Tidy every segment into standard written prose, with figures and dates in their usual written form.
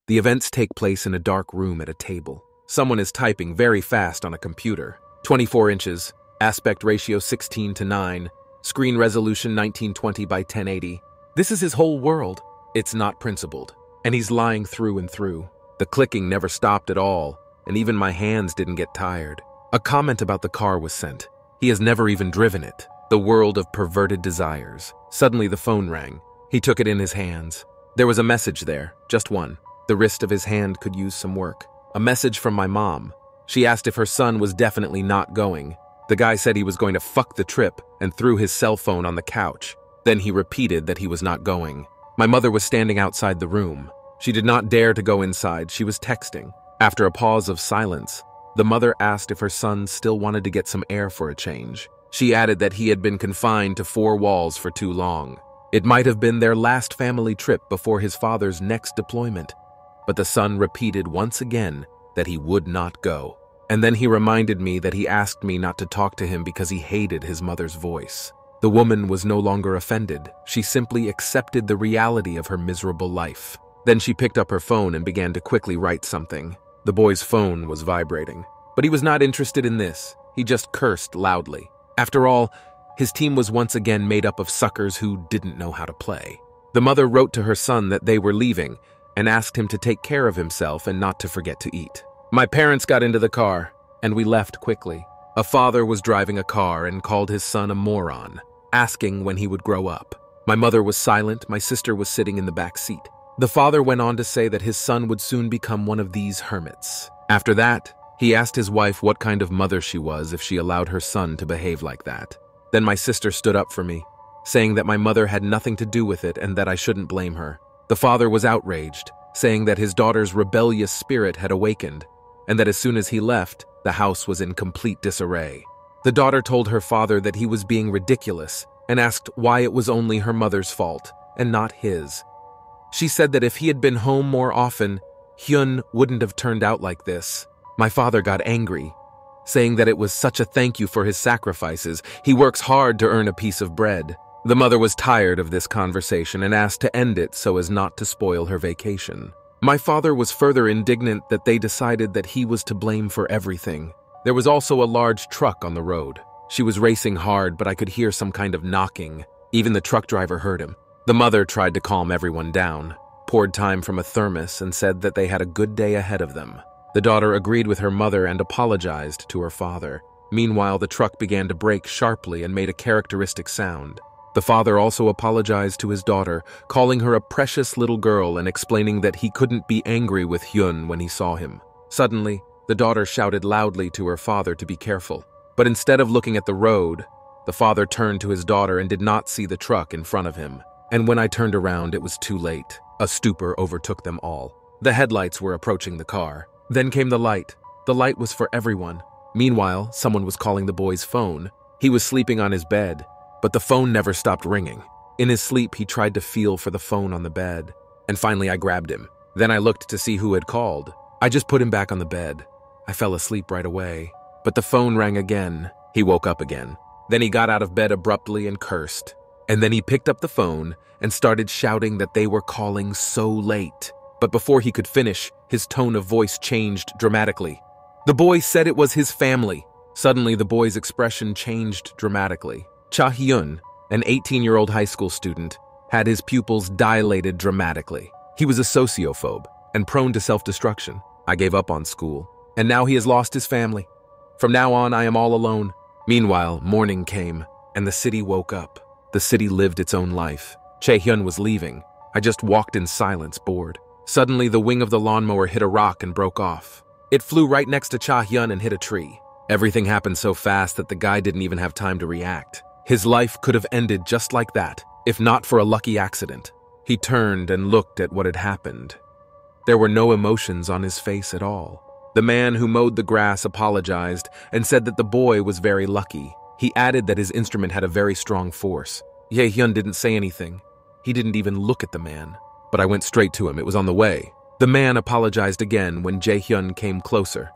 The events take place in a dark room at a table. Someone is typing very fast on a computer. 24 inches, aspect ratio 16:9, screen resolution 1920 by 1080. This is his whole world. It's not principled, and he's lying through and through. The clicking never stopped at all, and even my hands didn't get tired. A comment about the car was sent. He has never even driven it. The world of perverted desires. Suddenly the phone rang. He took it in his hands. There was a message there, just one. The wrist of his hand could use some work. A message from my mom. She asked if her son was definitely not going. The guy said he was going to fuck the trip and threw his cell phone on the couch. Then he repeated that he was not going. My mother was standing outside the room. She did not dare to go inside. She was texting. After a pause of silence, the mother asked if her son still wanted to get some air for a change. She added that he had been confined to 4 walls for too long. It might have been their last family trip before his father's next deployment. But the son repeated once again that he would not go. And then he reminded me that he asked me not to talk to him because he hated his mother's voice. The woman was no longer offended. She simply accepted the reality of her miserable life. Then she picked up her phone and began to quickly write something. The boy's phone was vibrating. But he was not interested in this. He just cursed loudly. After all, his team was once again made up of suckers who didn't know how to play. The mother wrote to her son that they were leaving and asked him to take care of himself and not to forget to eat. My parents got into the car, and we left quickly. A father was driving a car and called his son a moron, asking when he would grow up. My mother was silent. My sister was sitting in the back seat. The father went on to say that his son would soon become one of these hermits. After that, he asked his wife what kind of mother she was if she allowed her son to behave like that. Then my sister stood up for me, saying that my mother had nothing to do with it and that I shouldn't blame her. The father was outraged, saying that his daughter's rebellious spirit had awakened, and that as soon as he left, the house was in complete disarray. The daughter told her father that he was being ridiculous and asked why it was only her mother's fault and not his. She said that if he had been home more often, Hyun wouldn't have turned out like this. My father got angry, saying that it was such a thank you for his sacrifices. He works hard to earn a piece of bread. The mother was tired of this conversation and asked to end it so as not to spoil her vacation. My father was further indignant that they decided that he was to blame for everything. There was also a large truck on the road. She was racing hard, but I could hear some kind of knocking. Even the truck driver heard him. The mother tried to calm everyone down, poured time from a thermos, and said that they had a good day ahead of them. The daughter agreed with her mother and apologized to her father. Meanwhile, the truck began to brake sharply and made a characteristic sound. The father also apologized to his daughter, calling her a precious little girl and explaining that he couldn't be angry with Hyun when he saw him. Suddenly, the daughter shouted loudly to her father to be careful. But instead of looking at the road, the father turned to his daughter and did not see the truck in front of him. And when I turned around, it was too late. A stupor overtook them all. The headlights were approaching the car. Then came the light. The light was for everyone. Meanwhile, someone was calling the boy's phone. He was sleeping on his bed, but the phone never stopped ringing. In his sleep, he tried to feel for the phone on the bed. And finally, I grabbed him. Then I looked to see who had called. I just put him back on the bed. I fell asleep right away. But the phone rang again. He woke up again. Then he got out of bed abruptly and cursed. And then he picked up the phone and started shouting that they were calling so late. But before he could finish, his tone of voice changed dramatically. The boy said it was his family. Suddenly, the boy's expression changed dramatically. Cha Hyun, an 18-year-old high school student, had his pupils dilated dramatically. He was a sociophobe and prone to self-destruction. I gave up on school, and now he has lost his family. From now on, I am all alone. Meanwhile, morning came, and the city woke up. The city lived its own life. Chae-hyun was leaving. I just walked in silence, bored. Suddenly, the wing of the lawnmower hit a rock and broke off. It flew right next to Cha-hyun and hit a tree. Everything happened so fast that the guy didn't even have time to react. His life could have ended just like that, if not for a lucky accident. He turned and looked at what had happened. There were no emotions on his face at all. The man who mowed the grass apologized and said that the boy was very lucky. He added that his instrument had a very strong force. Ye-hyun didn't say anything. He didn't even look at the man. But I went straight to him. It was on the way. The man apologized again when Jae-hyun came closer.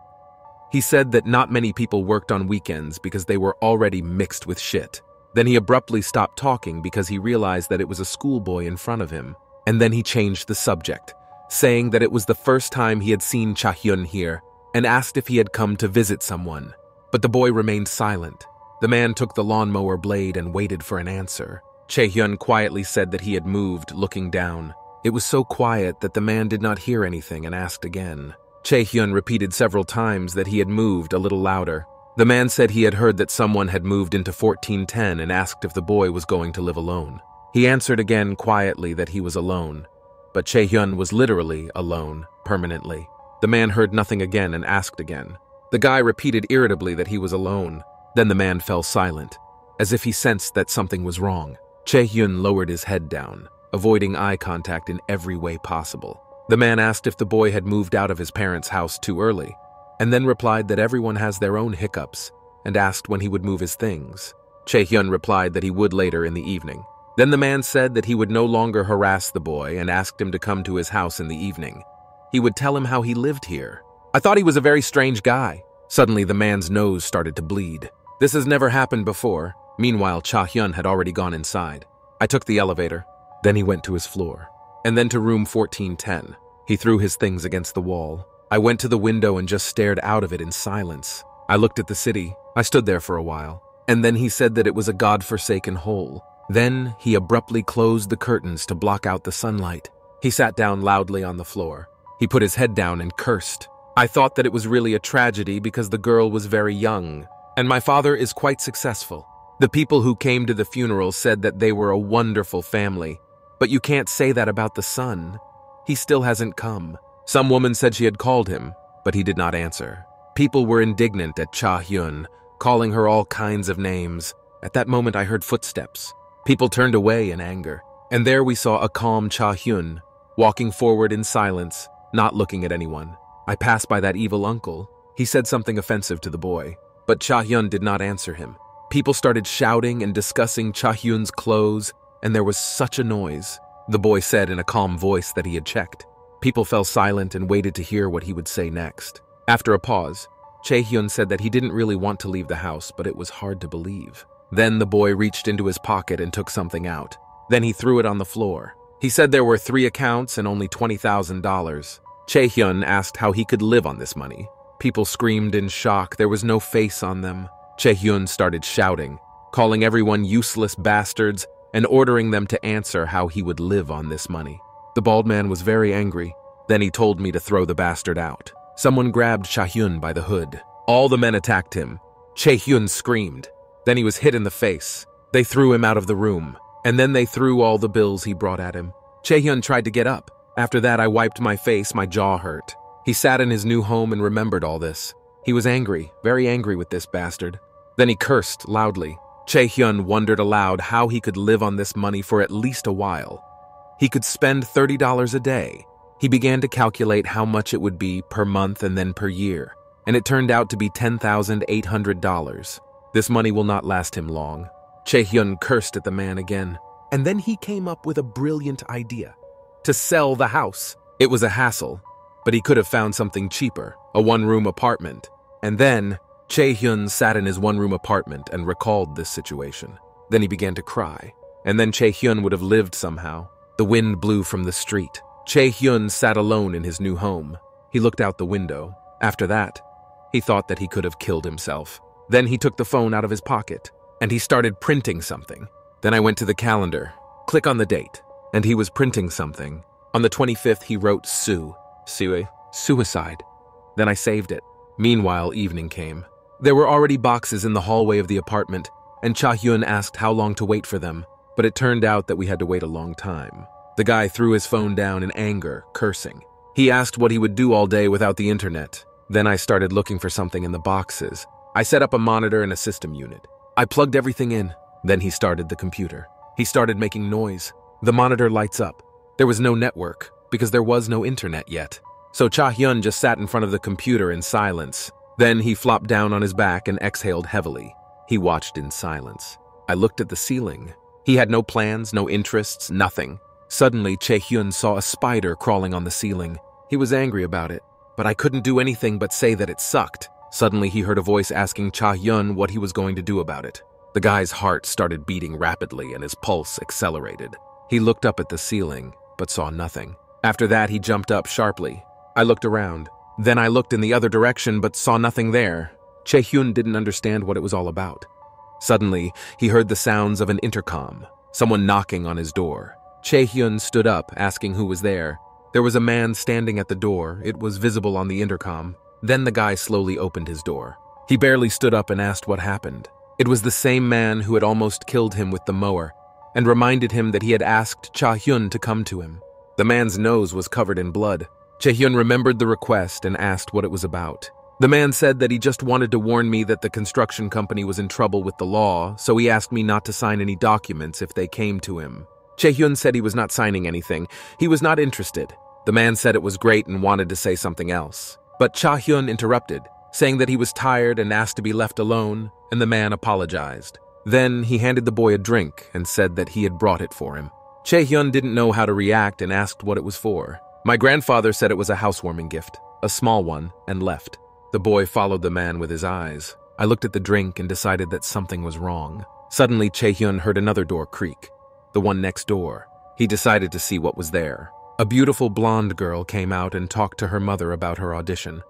He said that not many people worked on weekends because they were already mixed with shit. Then he abruptly stopped talking because he realized that it was a schoolboy in front of him. And then he changed the subject, saying that it was the first time he had seen Cha-hyun here and asked if he had come to visit someone. But the boy remained silent. The man took the lawnmower blade and waited for an answer. Chae-hyun quietly said that he had moved, looking down. It was so quiet that the man did not hear anything and asked again. Chae-hyun repeated several times that he had moved, a little louder. The man said he had heard that someone had moved into 1410 and asked if the boy was going to live alone. He answered again quietly that he was alone. But Chae-hyun was literally alone, permanently. The man heard nothing again and asked again. The guy repeated irritably that he was alone. Then the man fell silent, as if he sensed that something was wrong. Chae-hyun lowered his head down, avoiding eye contact in every way possible. The man asked if the boy had moved out of his parents' house too early, and then replied that everyone has their own hiccups, and asked when he would move his things. Chae-hyun replied that he would later in the evening. Then the man said that he would no longer harass the boy and asked him to come to his house in the evening. He would tell him how he lived here. I thought he was a very strange guy. Suddenly, the man's nose started to bleed. This has never happened before. Meanwhile, Cha-hyun had already gone inside. I took the elevator. Then he went to his floor. And then to room 1410. He threw his things against the wall. I went to the window and just stared out of it in silence. I looked at the city. I stood there for a while. And then he said that it was a god-forsaken hole. Then he abruptly closed the curtains to block out the sunlight. He sat down loudly on the floor. He put his head down and cursed. I thought that it was really a tragedy because the girl was very young, and my father is quite successful. The people who came to the funeral said that they were a wonderful family, but you can't say that about the son. He still hasn't come. Some woman said she had called him, but he did not answer. People were indignant at Cha-hyun, calling her all kinds of names. At that moment, I heard footsteps. People turned away in anger, and there we saw a calm Cha-hyun, walking forward in silence, not looking at anyone. I passed by that evil uncle. He said something offensive to the boy, but Cha-hyun did not answer him. People started shouting and discussing Cha-hyun's clothes, and there was such a noise. The boy said in a calm voice that he had checked. People fell silent and waited to hear what he would say next. After a pause, Chae-hyun said that he didn't really want to leave the house, but it was hard to believe. Then the boy reached into his pocket and took something out. Then he threw it on the floor. He said there were 3 accounts and only $20,000. Chae-hyun asked how he could live on this money. People screamed in shock. There was no face on them. Chae-hyun started shouting, calling everyone useless bastards and ordering them to answer how he would live on this money. The bald man was very angry. Then he told me to throw the bastard out. Someone grabbed Chae-hyun by the hood. All the men attacked him. Chae-hyun screamed. Then he was hit in the face. They threw him out of the room, and then they threw all the bills he brought at him. Chae-hyun tried to get up. After that, I wiped my face. My jaw hurt. He sat in his new home and remembered all this. He was angry, very angry with this bastard. Then he cursed loudly. Chae-hyun wondered aloud how he could live on this money for at least a while. He could spend $30 a day. He began to calculate how much it would be per month and then per year, and it turned out to be $10,800. This money will not last him long. Chae-hyun cursed at the man again, and then he came up with a brilliant idea. To sell the house. It was a hassle, but he could have found something cheaper, a one-room apartment. And then Chae-hyun sat in his one-room apartment and recalled this situation. Then he began to cry, and then Chae-hyun would have lived somehow. The wind blew from the street. Chae-hyun sat alone in his new home. He looked out the window. After that, he thought that he could have killed himself. Then he took the phone out of his pocket, and he started printing something. Then I went to the calendar. Click on the date, and he was printing something. On the 25th, he wrote suicide. Then I saved it. Meanwhile, evening came. There were already boxes in the hallway of the apartment, and Cha-hyun asked how long to wait for them, but it turned out that we had to wait a long time. The guy threw his phone down in anger, cursing. He asked what he would do all day without the internet. Then I started looking for something in the boxes. I set up a monitor and a system unit. I plugged everything in. Then he started the computer. He started making noise. The monitor lights up. There was no network, because there was no internet yet. So Cha-hyun just sat in front of the computer in silence. Then he flopped down on his back and exhaled heavily. He watched in silence. I looked at the ceiling. He had no plans, no interests, nothing. Suddenly, Chae-hyun saw a spider crawling on the ceiling. He was angry about it, but I couldn't do anything but say that it sucked. Suddenly, he heard a voice asking Cha-hyun what he was going to do about it. The guy's heart started beating rapidly and his pulse accelerated. He looked up at the ceiling, but saw nothing. After that, he jumped up sharply. I looked around. Then I looked in the other direction but saw nothing there. Chae-hyun didn't understand what it was all about. Suddenly, he heard the sounds of an intercom, someone knocking on his door. Chae-hyun stood up, asking who was there. There was a man standing at the door. It was visible on the intercom. Then the guy slowly opened his door. He barely stood up and asked what happened. It was the same man who had almost killed him with the mower and reminded him that he had asked Cha-hyun to come to him. The man's nose was covered in blood. Chae-hyun remembered the request and asked what it was about. The man said that he just wanted to warn me that the construction company was in trouble with the law, so he asked me not to sign any documents if they came to him. Chae-hyun said he was not signing anything. He was not interested. The man said it was great and wanted to say something else. But Cha-hyun interrupted, saying that he was tired and asked to be left alone, and the man apologized. Then he handed the boy a drink and said that he had brought it for him. Chae-hyun didn't know how to react and asked what it was for. My grandfather said it was a housewarming gift, a small one, and left. The boy followed the man with his eyes. I looked at the drink and decided that something was wrong. Suddenly, Chae-hyun heard another door creak, the one next door. He decided to see what was there. A beautiful blonde girl came out and talked to her mother about her audition.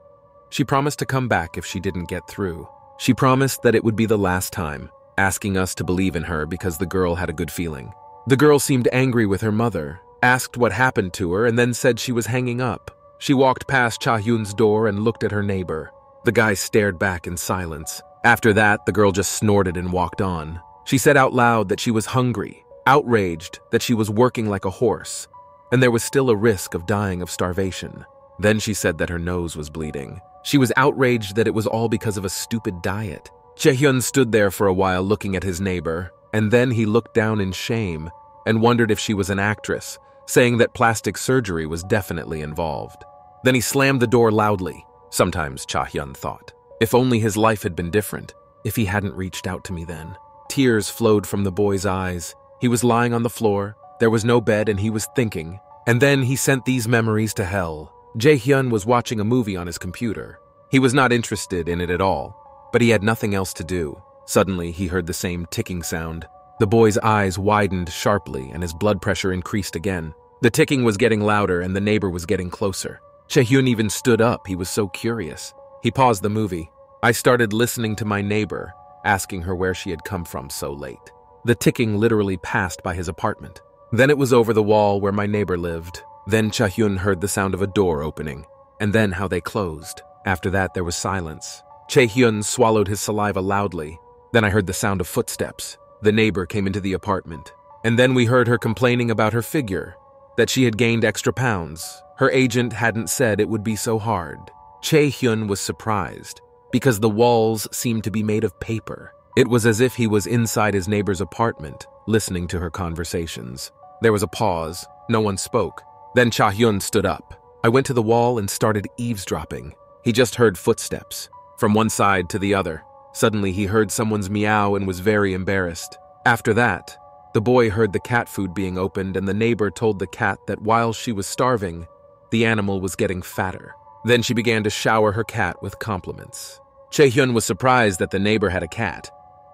She promised to come back if she didn't get through. She promised that it would be the last time, asking us to believe in her because the girl had a good feeling. The girl seemed angry with her mother, asked what happened to her, and then said she was hanging up. She walked past Cha-hyun's door and looked at her neighbor. The guy stared back in silence. After that, the girl just snorted and walked on. She said out loud that she was hungry, outraged that she was working like a horse, and there was still a risk of dying of starvation. Then she said that her nose was bleeding. She was outraged that it was all because of a stupid diet. Chae-hyun stood there for a while looking at his neighbor, and then he looked down in shame and wondered if she was an actress, saying that plastic surgery was definitely involved. Then he slammed the door loudly. Sometimes Cha-hyun thought, if only his life had been different, if he hadn't reached out to me then. Tears flowed from the boy's eyes. He was lying on the floor, there was no bed, and he was thinking. And then he sent these memories to hell. Jae-hyun was watching a movie on his computer. He was not interested in it at all, but he had nothing else to do. Suddenly, he heard the same ticking sound. The boy's eyes widened sharply and his blood pressure increased again. The ticking was getting louder and the neighbor was getting closer. Chae-hyun even stood up. He was so curious. He paused the movie. I started listening to my neighbor, asking her where she had come from so late. The ticking literally passed by his apartment. Then it was over the wall where my neighbor lived. Then Chae-hyun heard the sound of a door opening, and then how they closed. After that, there was silence. Chae-hyun swallowed his saliva loudly. Then I heard the sound of footsteps. The neighbor came into the apartment. And then we heard her complaining about her figure, that she had gained extra pounds. Her agent hadn't said it would be so hard. Chae-hyun was surprised, because the walls seemed to be made of paper. It was as if he was inside his neighbor's apartment, listening to her conversations. There was a pause. No one spoke. Then Chae-hyun stood up. I went to the wall and started eavesdropping. He just heard footsteps, from one side to the other. Suddenly, he heard someone's meow and was very embarrassed. After that, the boy heard the cat food being opened and the neighbor told the cat that while she was starving, the animal was getting fatter. Then she began to shower her cat with compliments. Chae-hyun was surprised that the neighbor had a cat.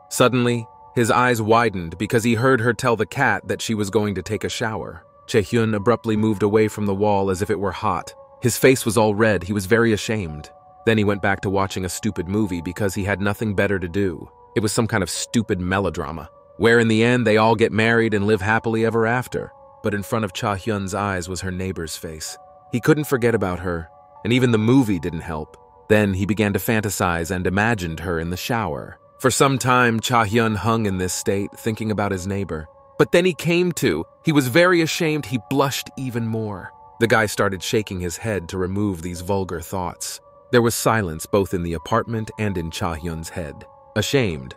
Suddenly, his eyes widened because he heard her tell the cat that she was going to take a shower. Chae-hyun abruptly moved away from the wall as if it were hot. His face was all red. He was very ashamed. Then he went back to watching a stupid movie because he had nothing better to do. It was some kind of stupid melodrama, where in the end they all get married and live happily ever after. But in front of Chae-hyun's eyes was her neighbor's face. He couldn't forget about her, and even the movie didn't help. Then he began to fantasize and imagined her in the shower. For some time, Chae-hyun hung in this state, thinking about his neighbor. But then he was very ashamed. He blushed even more. The guy started shaking his head to remove these vulgar thoughts. There was silence both in the apartment and in Chae-hyun's head. Ashamed,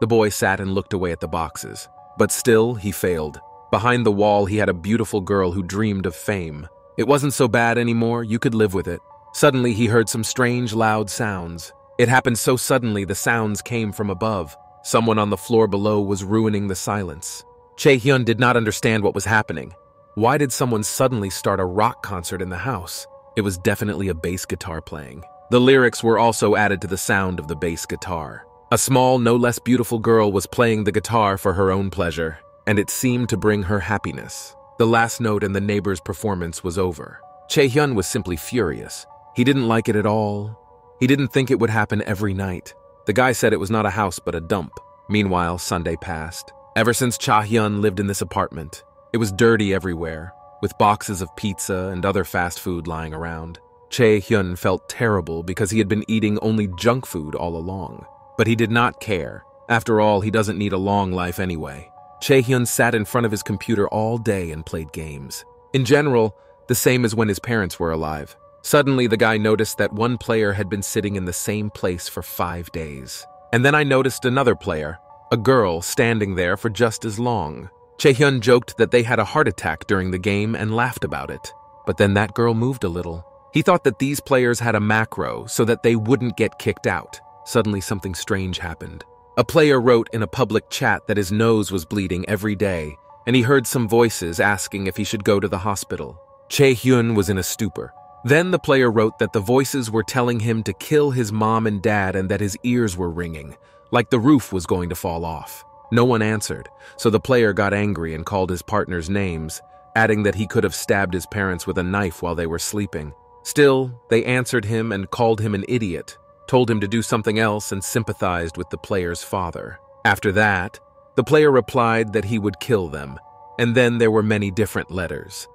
the boy sat and looked away at the boxes. But still, he failed. Behind the wall, he had a beautiful girl who dreamed of fame. It wasn't so bad anymore. You could live with it. Suddenly, he heard some strange, loud sounds. It happened so suddenly, the sounds came from above. Someone on the floor below was ruining the silence. Chae-hyun did not understand what was happening. Why did someone suddenly start a rock concert in the house? It was definitely a bass guitar playing. The lyrics were also added to the sound of the bass guitar. A small, no less beautiful girl was playing the guitar for her own pleasure, and it seemed to bring her happiness. The last note and the neighbor's performance was over. Chae-hyun was simply furious. He didn't like it at all. He didn't think it would happen every night. The guy said it was not a house but a dump. Meanwhile, Sunday passed. Ever since Cha-hyun lived in this apartment, it was dirty everywhere, with boxes of pizza and other fast food lying around. Chae-hyun felt terrible because he had been eating only junk food all along. But he did not care. After all, he doesn't need a long life anyway. Chae-hyun sat in front of his computer all day and played games. In general, the same as when his parents were alive. Suddenly, the guy noticed that one player had been sitting in the same place for 5 days. And then I noticed another player, a girl, standing there for just as long. Chae-hyun joked that they had a heart attack during the game and laughed about it. But then that girl moved a little. He thought that these players had a macro so that they wouldn't get kicked out. Suddenly, something strange happened. A player wrote in a public chat that his nose was bleeding every day, and he heard some voices asking if he should go to the hospital. Chae-hyun was in a stupor. Then the player wrote that the voices were telling him to kill his mom and dad and that his ears were ringing, like the roof was going to fall off. No one answered, so the player got angry and called his partners names, adding that he could have stabbed his parents with a knife while they were sleeping. Still, they answered him and called him an idiot, told him to do something else, and sympathized with the player's father. After that, the player replied that he would kill them, and then there were many different letters.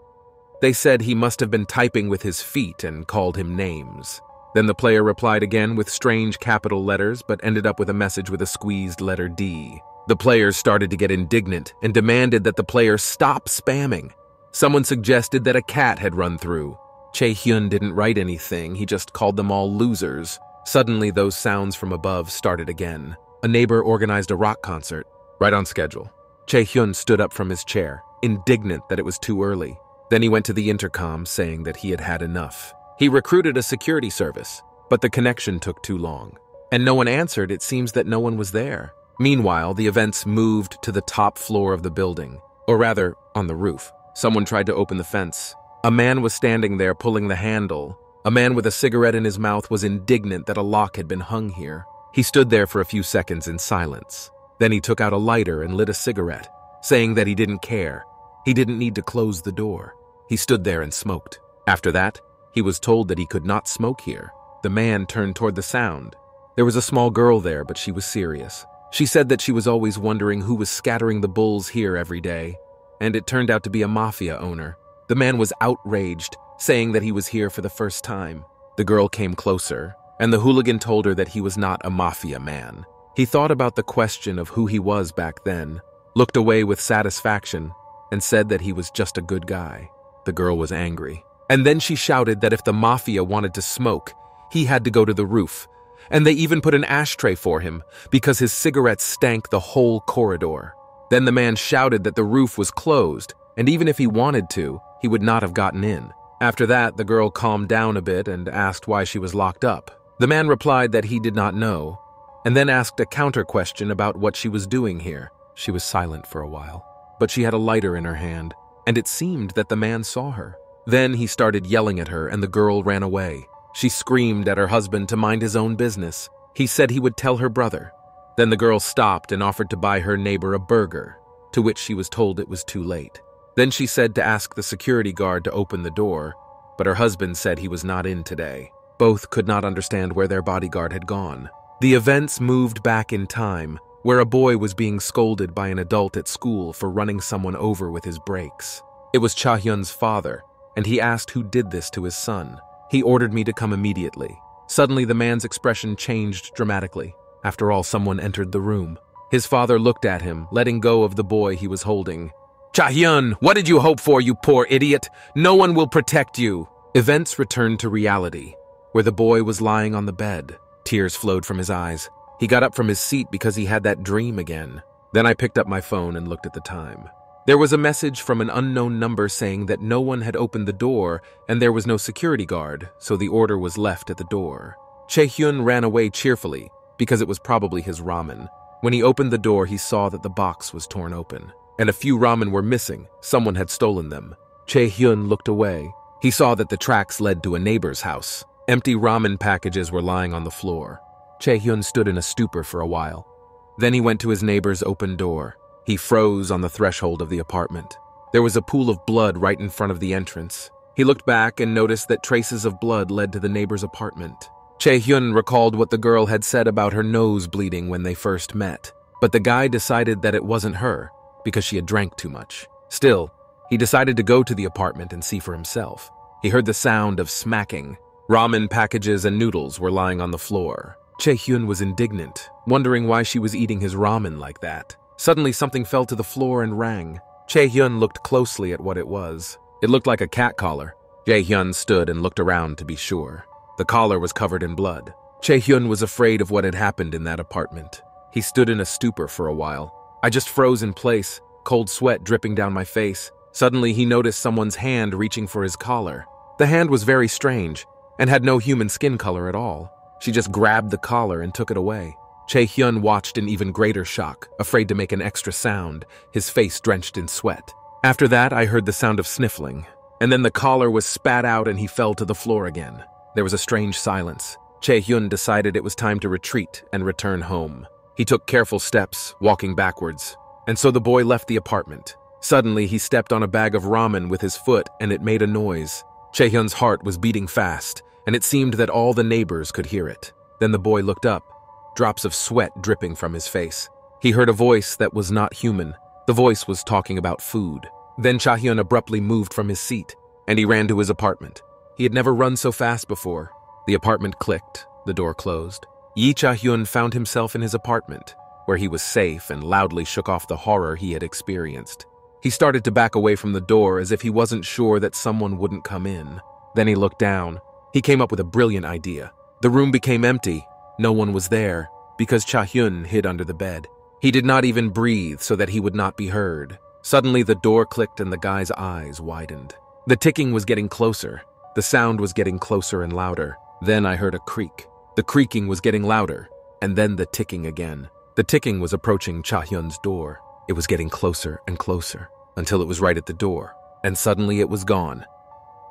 They said he must have been typing with his feet and called him names. Then the player replied again with strange capital letters, but ended up with a message with a squeezed letter D. The players started to get indignant and demanded that the player stop spamming. Someone suggested that a cat had run through. Chae-hyun didn't write anything, he just called them all losers. Suddenly, those sounds from above started again. A neighbor organized a rock concert, right on schedule. Chae-hyun stood up from his chair, indignant that it was too early. Then he went to the intercom, saying that he had had enough. He recruited a security service, but the connection took too long. And no one answered. It seems that no one was there. Meanwhile, the events moved to the top floor of the building, or rather, on the roof. Someone tried to open the fence. A man was standing there pulling the handle. A man with a cigarette in his mouth was indignant that a lock had been hung here. He stood there for a few seconds in silence. Then he took out a lighter and lit a cigarette, saying that he didn't care. He didn't need to close the door. He stood there and smoked. After that, he was told that he could not smoke here. The man turned toward the sound. There was a small girl there, but she was serious. She said that she was always wondering who was scattering the bulls here every day, and it turned out to be a mafia owner. The man was outraged, saying that he was here for the first time. The girl came closer, and the hooligan told her that he was not a mafia man. He thought about the question of who he was back then, looked away with satisfaction, and said that he was just a good guy. The girl was angry. And then she shouted that if the mafia wanted to smoke, he had to go to the roof. And they even put an ashtray for him because his cigarettes stank the whole corridor. Then the man shouted that the roof was closed, and even if he wanted to, he would not have gotten in. After that, the girl calmed down a bit and asked why she was locked up. The man replied that he did not know, and then asked a counter question about what she was doing here. She was silent for a while, but she had a lighter in her hand, and it seemed that the man saw her. Then he started yelling at her, and the girl ran away. She screamed at her husband to mind his own business. He said he would tell her brother. Then the girl stopped and offered to buy her neighbor a burger, to which she was told it was too late. Then she said to ask the security guard to open the door, but her husband said he was not in today. Both could not understand where their bodyguard had gone. The events moved back in time, where a boy was being scolded by an adult at school for running someone over with his brakes. It was Cha-hyun's father, and he asked who did this to his son. He ordered me to come immediately. Suddenly, the man's expression changed dramatically. After all, someone entered the room. His father looked at him, letting go of the boy he was holding. "Cha-hyun, what did you hope for, you poor idiot? No one will protect you." Events returned to reality, where the boy was lying on the bed. Tears flowed from his eyes. He got up from his seat because he had that dream again. Then I picked up my phone and looked at the time. There was a message from an unknown number saying that no one had opened the door and there was no security guard, so the order was left at the door. Chae-hyun ran away cheerfully, because it was probably his ramen. When he opened the door, he saw that the box was torn open, and a few ramen were missing. Someone had stolen them. Chae-hyun looked away. He saw that the tracks led to a neighbor's house. Empty ramen packages were lying on the floor. Chae-hyun stood in a stupor for a while. Then he went to his neighbor's open door. He froze on the threshold of the apartment. There was a pool of blood right in front of the entrance. He looked back and noticed that traces of blood led to the neighbor's apartment. Chae-hyun recalled what the girl had said about her nose bleeding when they first met, but the guy decided that it wasn't her because she had drank too much. Still, he decided to go to the apartment and see for himself. He heard the sound of smacking. Ramen packages and noodles were lying on the floor. Chae-hyun was indignant, wondering why she was eating his ramen like that. Suddenly, something fell to the floor and rang. Chae-hyun looked closely at what it was. It looked like a cat collar. Chae-hyun stood and looked around to be sure. The collar was covered in blood. Chae-hyun was afraid of what had happened in that apartment. He stood in a stupor for a while. I just froze in place, cold sweat dripping down my face. Suddenly, he noticed someone's hand reaching for his collar. The hand was very strange and had no human skin color at all. She just grabbed the collar and took it away. Chae-hyun watched in even greater shock, afraid to make an extra sound, his face drenched in sweat. After that, I heard the sound of sniffling, and then the collar was spat out and he fell to the floor again. There was a strange silence. Chae-hyun decided it was time to retreat and return home. He took careful steps, walking backwards, and so the boy left the apartment. Suddenly, he stepped on a bag of ramen with his foot and it made a noise. Chae-hyun's heart was beating fast, and it seemed that all the neighbors could hear it. Then the boy looked up, drops of sweat dripping from his face. He heard a voice that was not human. The voice was talking about food. Then Chae-hyun abruptly moved from his seat, and he ran to his apartment. He had never run so fast before. The apartment clicked, the door closed. Yi Chae-hyun found himself in his apartment, where he was safe and loudly shook off the horror he had experienced. He started to back away from the door as if he wasn't sure that someone wouldn't come in. Then he looked down. He came up with a brilliant idea. The room became empty. No one was there, because Chae-hyun hid under the bed. He did not even breathe so that he would not be heard. Suddenly, the door clicked and the guy's eyes widened. The ticking was getting closer. The sound was getting closer and louder. Then I heard a creak. The creaking was getting louder, and then the ticking again. The ticking was approaching Chae-hyun's door. It was getting closer and closer, until it was right at the door, and suddenly it was gone.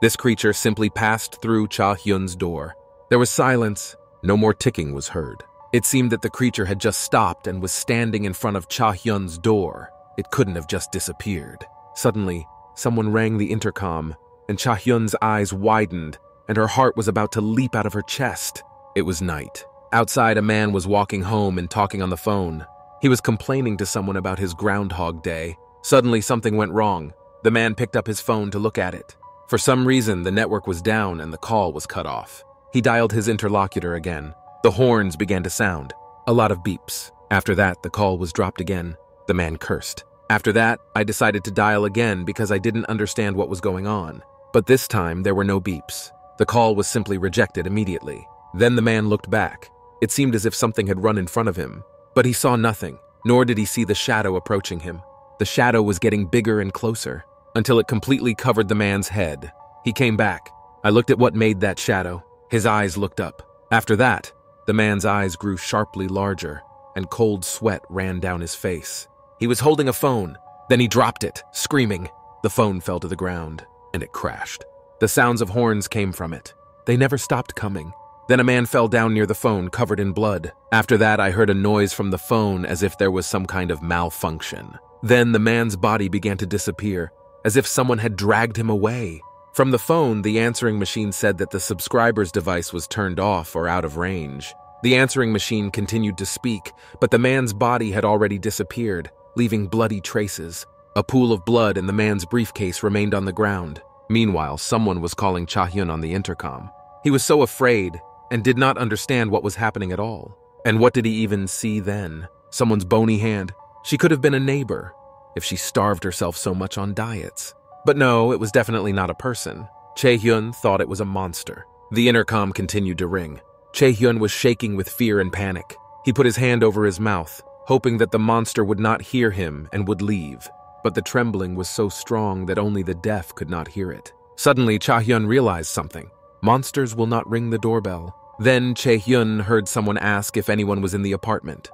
This creature simply passed through Chae-hyun's door. There was silence. No more ticking was heard. It seemed that the creature had just stopped and was standing in front of Chae-hyun's door. It couldn't have just disappeared. Suddenly, someone rang the intercom, and Chae-hyun's eyes widened, and her heart was about to leap out of her chest. It was night. Outside, a man was walking home and talking on the phone. He was complaining to someone about his Groundhog Day. Suddenly, something went wrong. The man picked up his phone to look at it. For some reason, the network was down and the call was cut off. He dialed his interlocutor again. The horns began to sound. A lot of beeps. After that, the call was dropped again. The man cursed. After that, I decided to dial again because I didn't understand what was going on. But this time, there were no beeps. The call was simply rejected immediately. Then the man looked back. It seemed as if something had run in front of him. But he saw nothing, nor did he see the shadow approaching him. The shadow was getting bigger and closer, until it completely covered the man's head. He came back. I looked at what made that shadow. His eyes looked up. After that, the man's eyes grew sharply larger, and cold sweat ran down his face. He was holding a phone. Then he dropped it, screaming. The phone fell to the ground, and it crashed. The sounds of horns came from it. They never stopped coming. Then a man fell down near the phone, covered in blood. After that, I heard a noise from the phone as if there was some kind of malfunction. Then the man's body began to disappear, as if someone had dragged him away. From the phone, the answering machine said that the subscriber's device was turned off or out of range. The answering machine continued to speak, but the man's body had already disappeared, leaving bloody traces. A pool of blood in the man's briefcase remained on the ground. Meanwhile, someone was calling Chae-hyun on the intercom. He was so afraid and did not understand what was happening at all. And what did he even see then? Someone's bony hand? She could have been a neighbor, if she starved herself so much on diets. But no, it was definitely not a person. Chae-hyun thought it was a monster. The intercom continued to ring. Chae-hyun was shaking with fear and panic. He put his hand over his mouth, hoping that the monster would not hear him and would leave. But the trembling was so strong that only the deaf could not hear it. Suddenly, Chae-hyun realized something. Monsters will not ring the doorbell. Then Chae-hyun heard someone ask if anyone was in the apartment.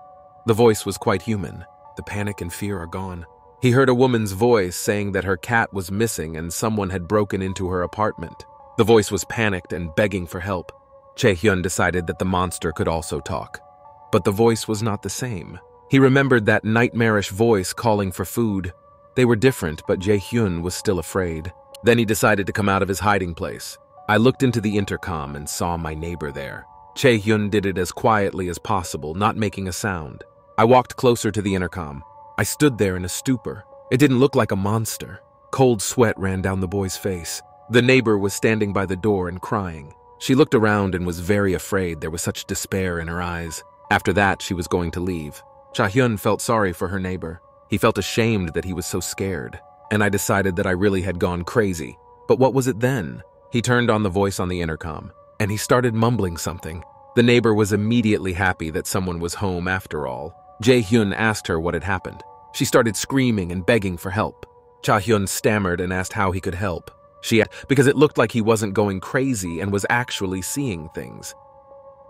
The voice was quite human. The panic and fear are gone. He heard a woman's voice saying that her cat was missing and someone had broken into her apartment. The voice was panicked and begging for help. Chae-hyun decided that the monster could also talk. But the voice was not the same. He remembered that nightmarish voice calling for food. They were different, but Jae-hyun was still afraid. Then he decided to come out of his hiding place. I looked into the intercom and saw my neighbor there. Jae-hyun did it as quietly as possible, not making a sound. I walked closer to the intercom. I stood there in a stupor. It didn't look like a monster. Cold sweat ran down the boy's face. The neighbor was standing by the door and crying. She looked around and was very afraid. There was such despair in her eyes. After that, she was going to leave. Jae-hyun felt sorry for her neighbor. He felt ashamed that he was so scared. And I decided that I really had gone crazy. But what was it then? He turned on the voice on the intercom, and he started mumbling something. The neighbor was immediately happy that someone was home after all. Jae-hyun asked her what had happened. She started screaming and begging for help. Jae-hyun stammered and asked how he could help. Because it looked like he wasn't going crazy and was actually seeing things.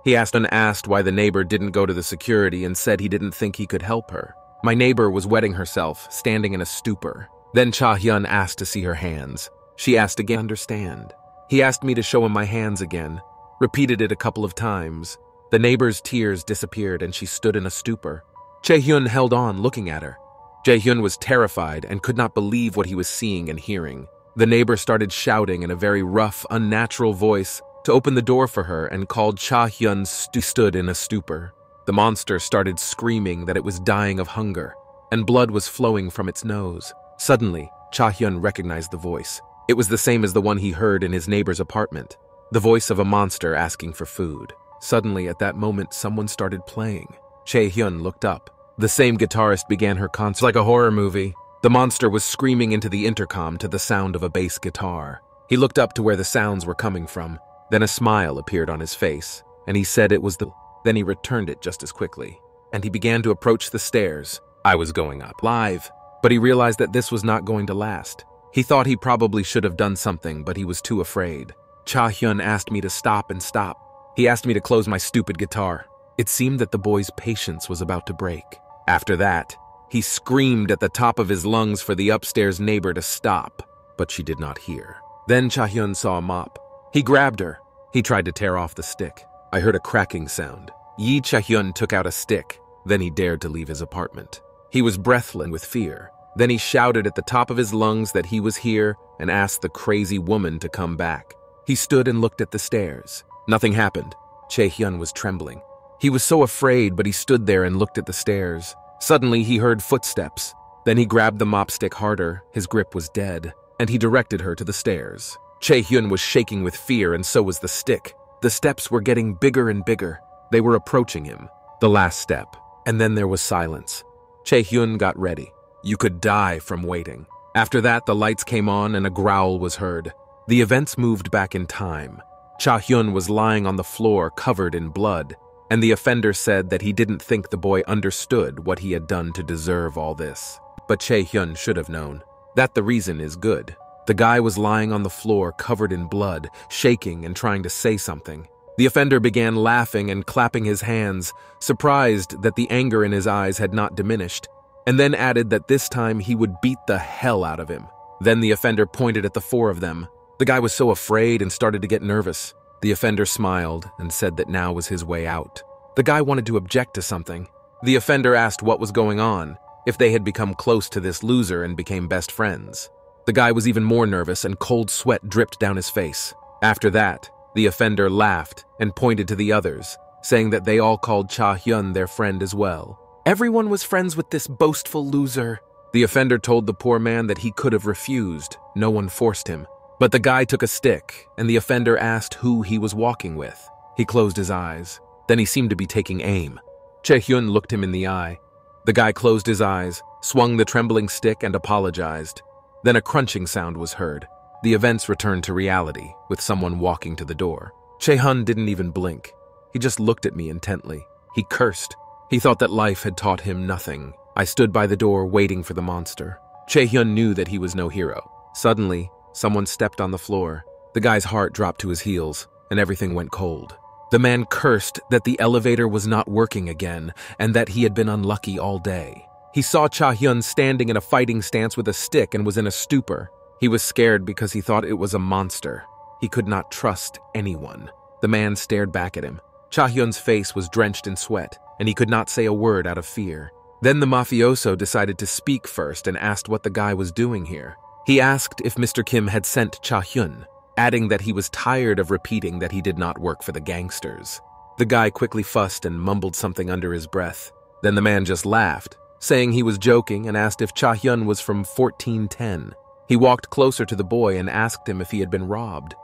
He asked why the neighbor didn't go to the security and said he didn't think he could help her. My neighbor was wetting herself, standing in a stupor. Then Jae-hyun asked to see her hands. She asked again, understand. He asked me to show him my hands again, repeated it a couple of times. The neighbor's tears disappeared and she stood in a stupor. Jae-hyun held on, looking at her. Jae-hyun was terrified and could not believe what he was seeing and hearing. The neighbor started shouting in a very rough, unnatural voice to open the door for her and called Jae-hyun stood in a stupor. The monster started screaming that it was dying of hunger, and blood was flowing from its nose. Suddenly, Jae-hyun recognized the voice. It was the same as the one he heard in his neighbor's apartment, the voice of a monster asking for food. Suddenly, at that moment, someone started playing. Jae-hyun looked up. The same guitarist began her concert like a horror movie. The monster was screaming into the intercom to the sound of a bass guitar. He looked up to where the sounds were coming from. Then a smile appeared on his face, and he said it was the... Then he returned it just as quickly, and he began to approach the stairs. I was going up live, but he realized that this was not going to last. He thought he probably should have done something, but he was too afraid. Jae-hyun asked me to stop and stop. He asked me to close my stupid guitar. It seemed that the boy's patience was about to break. After that, he screamed at the top of his lungs for the upstairs neighbor to stop, but she did not hear. Then Jae-hyun saw a mop. He grabbed her. He tried to tear off the stick. I heard a cracking sound. Jae-hyun took out a stick. Then he dared to leave his apartment. He was breathless with fear. Then he shouted at the top of his lungs that he was here and asked the crazy woman to come back. He stood and looked at the stairs. Nothing happened. Jae-hyun was trembling. He was so afraid, but he stood there and looked at the stairs. Suddenly, he heard footsteps. Then he grabbed the mop stick harder. His grip was dead, and he directed her to the stairs. Jae-hyun was shaking with fear, and so was the stick. The steps were getting bigger and bigger. They were approaching him. The last step. And then there was silence. Jae-hyun got ready. You could die from waiting. After that, the lights came on and a growl was heard. The events moved back in time. Jae-hyun was lying on the floor covered in blood, and the offender said that he didn't think the boy understood what he had done to deserve all this. But Jae-hyun should have known. That the reason is good. The guy was lying on the floor covered in blood, shaking and trying to say something. The offender began laughing and clapping his hands, surprised that the anger in his eyes had not diminished, and then added that this time he would beat the hell out of him. Then the offender pointed at the four of them. The guy was so afraid and started to get nervous. The offender smiled and said that now was his way out. The guy wanted to object to something. The offender asked what was going on, if they had become close to this loser and became best friends. The guy was even more nervous and cold sweat dripped down his face. After that, the offender laughed and pointed to the others, saying that they all called Jae-hyun their friend as well. Everyone was friends with this boastful loser. The offender told the poor man that he could have refused. No one forced him. But the guy took a stick, and the offender asked who he was walking with. He closed his eyes. Then he seemed to be taking aim. Jae-hyun looked him in the eye. The guy closed his eyes, swung the trembling stick, and apologized. Then a crunching sound was heard. The events returned to reality, with someone walking to the door. Jae-hyun didn't even blink. He just looked at me intently. He cursed. He thought that life had taught him nothing. I stood by the door waiting for the monster. Jae-hyun knew that he was no hero. Suddenly, someone stepped on the floor. The guy's heart dropped to his heels, and everything went cold. The man cursed that the elevator was not working again, and that he had been unlucky all day. He saw Jae-hyun standing in a fighting stance with a stick and was in a stupor. He was scared because he thought it was a monster. He could not trust anyone. The man stared back at him. Jae-hyun's face was drenched in sweat, and he could not say a word out of fear. Then the mafioso decided to speak first and asked what the guy was doing here. He asked if Mr. Kim had sent Cha-hyun, adding that he was tired of repeating that he did not work for the gangsters. The guy quickly fussed and mumbled something under his breath. Then the man just laughed, saying he was joking, and asked if Cha-hyun was from 1410. He walked closer to the boy and asked him if he had been robbed.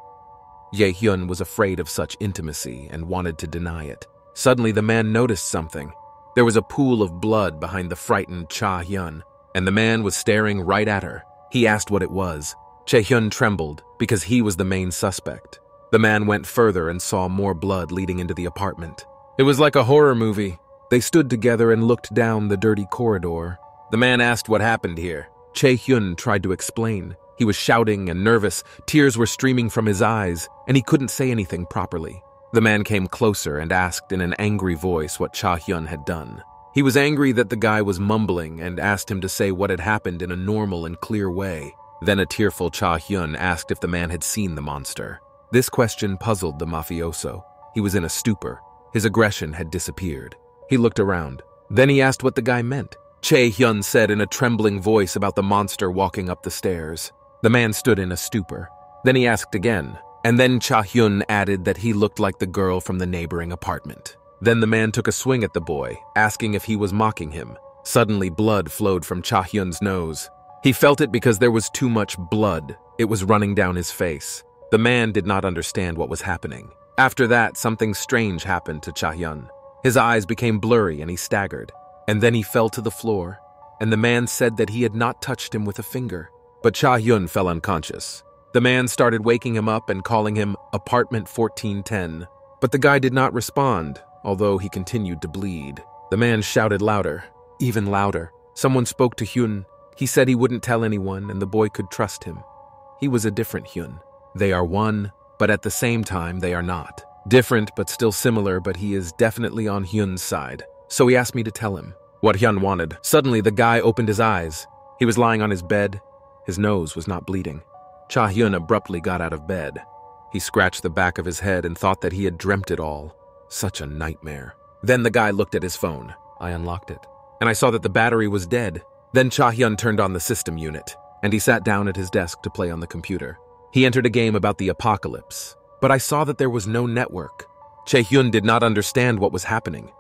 Ye-hyun was afraid of such intimacy and wanted to deny it. Suddenly the man noticed something. There was a pool of blood behind the frightened Cha-hyun, and the man was staring right at her. He asked what it was. Chae-hyun trembled because he was the main suspect. The man went further and saw more blood leading into the apartment. It was like a horror movie. They stood together and looked down the dirty corridor. The man asked what happened here. Chae-hyun tried to explain. He was shouting and nervous, tears were streaming from his eyes, and he couldn't say anything properly. The man came closer and asked in an angry voice what Cha-hyun had done. He was angry that the guy was mumbling and asked him to say what had happened in a normal and clear way. Then a tearful Cha-hyun asked if the man had seen the monster. This question puzzled the mafioso. He was in a stupor. His aggression had disappeared. He looked around. Then he asked what the guy meant. Chae-hyun said in a trembling voice about the monster walking up the stairs. The man stood in a stupor. Then he asked again, and then Cha-hyun added that he looked like the girl from the neighboring apartment. Then the man took a swing at the boy, asking if he was mocking him. Suddenly blood flowed from Cha-hyun's nose. He felt it because there was too much blood. It was running down his face. The man did not understand what was happening. After that, something strange happened to Cha-hyun. His eyes became blurry and he staggered. And then he fell to the floor, and the man said that he had not touched him with a finger. But Cha-hyun fell unconscious. The man started waking him up and calling him Apartment 1410. But the guy did not respond, although he continued to bleed. The man shouted louder, even louder. Someone spoke to Hyun. He said he wouldn't tell anyone and the boy could trust him. He was a different Hyun. They are one, but at the same time they are not. Different but still similar, but he is definitely on Hyun's side. So he asked me to tell him what Hyun wanted. Suddenly the guy opened his eyes. He was lying on his bed. His nose was not bleeding. Cha-hyun abruptly got out of bed. He scratched the back of his head and thought that he had dreamt it all. Such a nightmare. Then the guy looked at his phone. I unlocked it, and I saw that the battery was dead. Then Cha-hyun turned on the system unit, and he sat down at his desk to play on the computer. He entered a game about the apocalypse, but I saw that there was no network. Chae-hyun did not understand what was happening.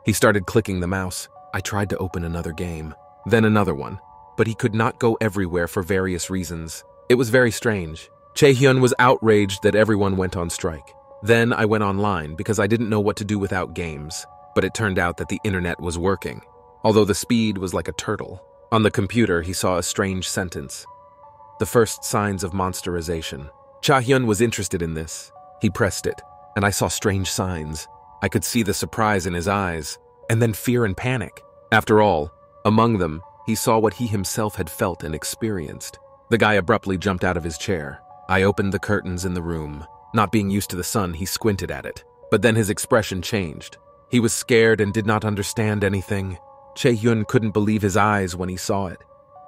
He started clicking the mouse. I tried to open another game, then another one, but he could not go everywhere for various reasons. It was very strange. Chae-hyun was outraged that everyone went on strike. Then I went online because I didn't know what to do without games, but it turned out that the internet was working, although the speed was like a turtle. On the computer, he saw a strange sentence. The first signs of monsterization. Cha-hyun was interested in this. He pressed it, and I saw strange signs. I could see the surprise in his eyes, and then fear and panic. After all, among them, he saw what he himself had felt and experienced. The guy abruptly jumped out of his chair. I opened the curtains in the room. Not being used to the sun, he squinted at it. But then his expression changed. He was scared and did not understand anything. Chae-hyun couldn't believe his eyes when he saw it.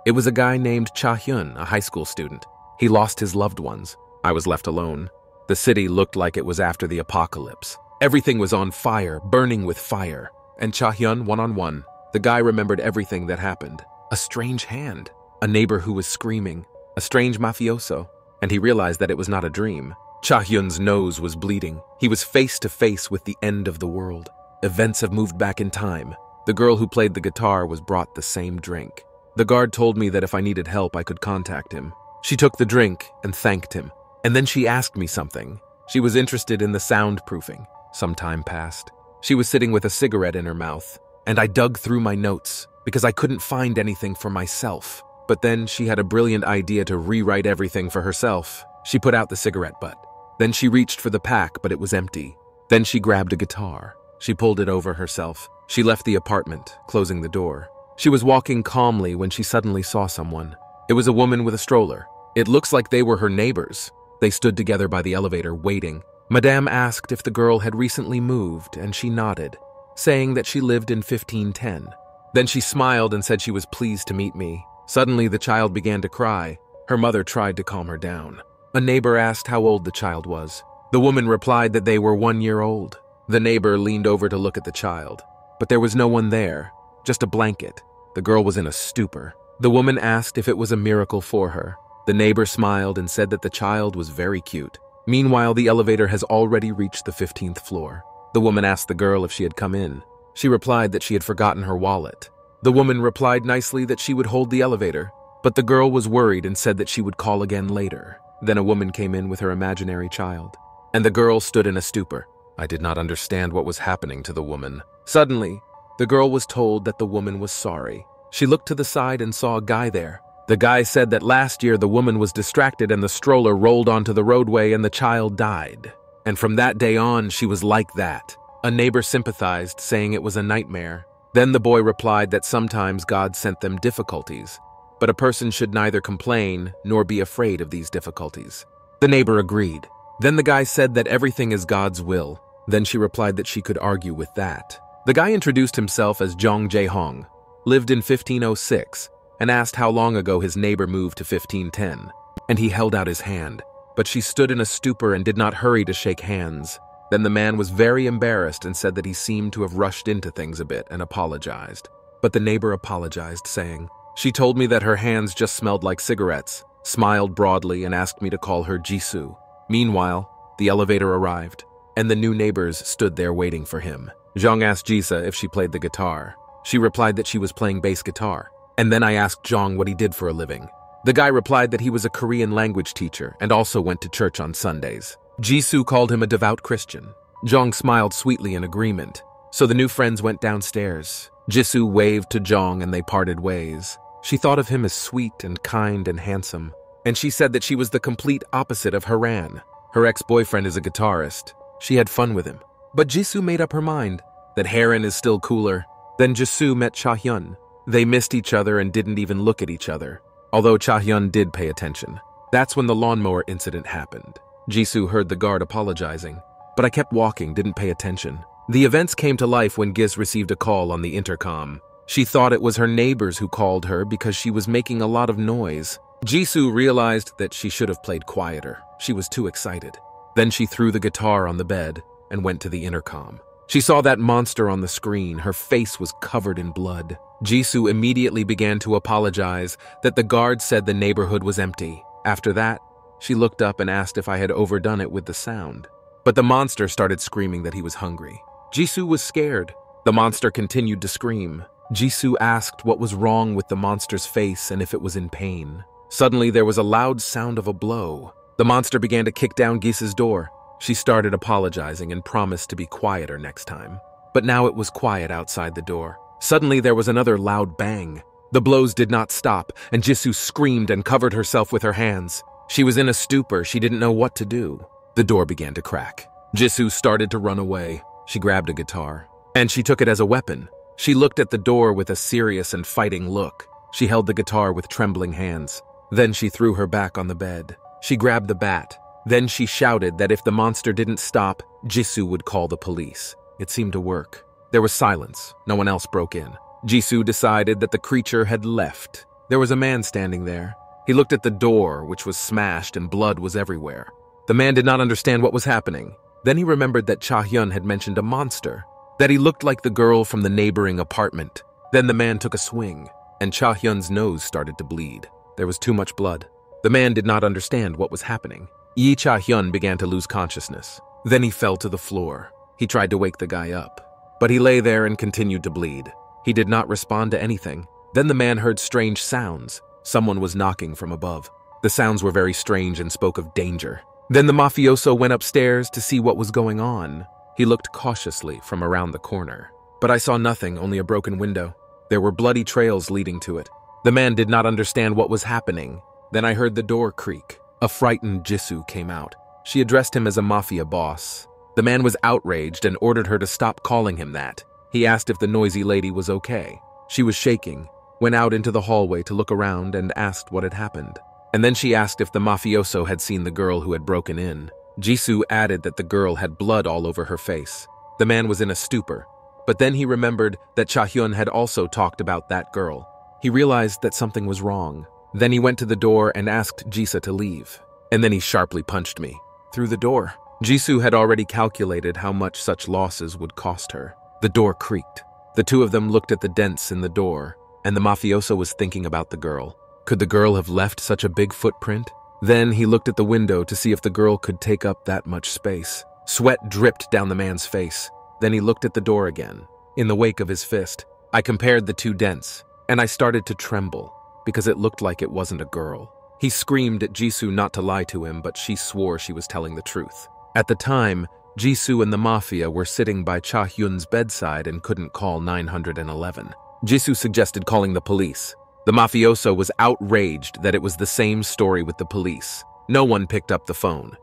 It was a guy named Cha-hyun, a high school student. He lost his loved ones. I was left alone. The city looked like it was after the apocalypse. Everything was on fire, burning with fire. And Cha-hyun, one-on-one, the guy remembered everything that happened. A strange hand, a neighbor who was screaming, a strange mafioso, and he realized that it was not a dream. Cha-hyun's nose was bleeding. He was face to face with the end of the world. Events have moved back in time. The girl who played the guitar was brought the same drink. The guard told me that if I needed help, I could contact him. She took the drink and thanked him. And then she asked me something. She was interested in the soundproofing. Some time passed. She was sitting with a cigarette in her mouth, and I dug through my notes because I couldn't find anything for myself. But then she had a brilliant idea to rewrite everything for herself. She put out the cigarette butt. Then she reached for the pack, but it was empty. Then she grabbed a guitar. She pulled it over herself. She left the apartment, closing the door. She was walking calmly when she suddenly saw someone. It was a woman with a stroller. It looks like they were her neighbors. They stood together by the elevator, waiting. Madame asked if the girl had recently moved, and she nodded, saying that she lived in 1510. Then she smiled and said she was pleased to meet me. Suddenly, the child began to cry. Her mother tried to calm her down. A neighbor asked how old the child was. The woman replied that they were 1 year old. The neighbor leaned over to look at the child, but there was no one there. just a blanket. The girl was in a stupor. The woman asked if it was a miracle for her. The neighbor smiled and said that the child was very cute. Meanwhile, the elevator has already reached the 15th floor. The woman asked the girl if she had come in. She replied that she had forgotten her wallet. The woman replied nicely that she would hold the elevator, but the girl was worried and said that she would call again later. Then a woman came in with her imaginary child, and the girl stood in a stupor. I did not understand what was happening to the woman. Suddenly, the girl was told that the woman was sorry. She looked to the side and saw a guy there. The guy said that last year the woman was distracted and the stroller rolled onto the roadway and the child died. And from that day on, she was like that. A neighbor sympathized, saying it was a nightmare. Then the boy replied that sometimes God sent them difficulties, but a person should neither complain nor be afraid of these difficulties. The neighbor agreed. Then the guy said that everything is God's will. Then she replied that she could argue with that. The guy introduced himself as Zhang Jiehong, lived in 1506, and asked how long ago his neighbor moved to 1510. And he held out his hand, but she stood in a stupor and did not hurry to shake hands. Then the man was very embarrassed and said that he seemed to have rushed into things a bit and apologized. But the neighbor apologized, saying, "She told me that her hands just smelled like cigarettes," smiled broadly and asked me to call her Jisoo. Meanwhile, the elevator arrived, and the new neighbors stood there waiting for him. Zhang asked Jisa if she played the guitar. She replied that she was playing bass guitar. And then I asked Zhang what he did for a living. The guy replied that he was a Korean language teacher and also went to church on Sundays. Jisoo called him a devout Christian. Zhang smiled sweetly in agreement. So the new friends went downstairs. Jisoo waved to Zhang and they parted ways. She thought of him as sweet and kind and handsome. And she said that she was the complete opposite of Haran. Her ex-boyfriend is a guitarist. She had fun with him. But Jisoo made up her mind that Haran is still cooler. Then Jisoo met Chahyun. They missed each other and didn't even look at each other, although Chahyun did pay attention. That's when the lawnmower incident happened. Jisoo heard the guard apologizing, but I kept walking, didn't pay attention. The events came to life when Gis received a call on the intercom. She thought it was her neighbors who called her because she was making a lot of noise. Jisoo realized that she should have played quieter. She was too excited. Then she threw the guitar on the bed and went to the intercom. She saw that monster on the screen. Her face was covered in blood. Jisoo immediately began to apologize that the guard said the neighborhood was empty. After that, she looked up and asked if I had overdone it with the sound. But the monster started screaming that he was hungry. Jisoo was scared. The monster continued to scream. Jisoo asked what was wrong with the monster's face and if it was in pain. Suddenly, there was a loud sound of a blow. The monster began to kick down Gis's door. She started apologizing and promised to be quieter next time. But now it was quiet outside the door. Suddenly, there was another loud bang. The blows did not stop, and Jisoo screamed and covered herself with her hands. She was in a stupor. She didn't know what to do. The door began to crack. Jisoo started to run away. She grabbed a guitar, and she took it as a weapon. She looked at the door with a serious and fighting look. She held the guitar with trembling hands. Then she threw her back on the bed. She grabbed the bat. Then she shouted that if the monster didn't stop, Jisoo would call the police. It seemed to work. There was silence. No one else broke in. Jisoo decided that the creature had left. There was a man standing there. He looked at the door, which was smashed and blood was everywhere. The man did not understand what was happening. Then he remembered that Chahyun had mentioned a monster, that he looked like the girl from the neighboring apartment. Then the man took a swing, and Chahyun's nose started to bleed. There was too much blood. The man did not understand what was happening. Yi Chahyun began to lose consciousness. Then he fell to the floor. He tried to wake the guy up, but he lay there and continued to bleed. He did not respond to anything. Then the man heard strange sounds. Someone was knocking from above. The sounds were very strange and spoke of danger. Then the mafioso went upstairs to see what was going on. He looked cautiously from around the corner. But I saw nothing, only a broken window. There were bloody trails leading to it. The man did not understand what was happening. Then I heard the door creak. A frightened Jisoo came out. She addressed him as a mafia boss. The man was outraged and ordered her to stop calling him that. He asked if the noisy lady was okay. She was shaking, went out into the hallway to look around and asked what had happened. And then she asked if the mafioso had seen the girl who had broken in. Jisoo added that the girl had blood all over her face. The man was in a stupor, but then he remembered that Chahyun had also talked about that girl. He realized that something was wrong. Then he went to the door and asked Jisa to leave. And then he sharply punched me through the door. Jisoo had already calculated how much such losses would cost her. The door creaked. The two of them looked at the dents in the door, and the mafioso was thinking about the girl. Could the girl have left such a big footprint? Then he looked at the window to see if the girl could take up that much space. Sweat dripped down the man's face. Then he looked at the door again. In the wake of his fist, I compared the two dents, and I started to tremble, because it looked like it wasn't a girl. He screamed at Jisoo not to lie to him, but she swore she was telling the truth. At the time, Jisoo and the mafia were sitting by Cha Hyun's bedside and couldn't call 911. Jisoo suggested calling the police. The mafioso was outraged that it was the same story with the police. No one picked up the phone.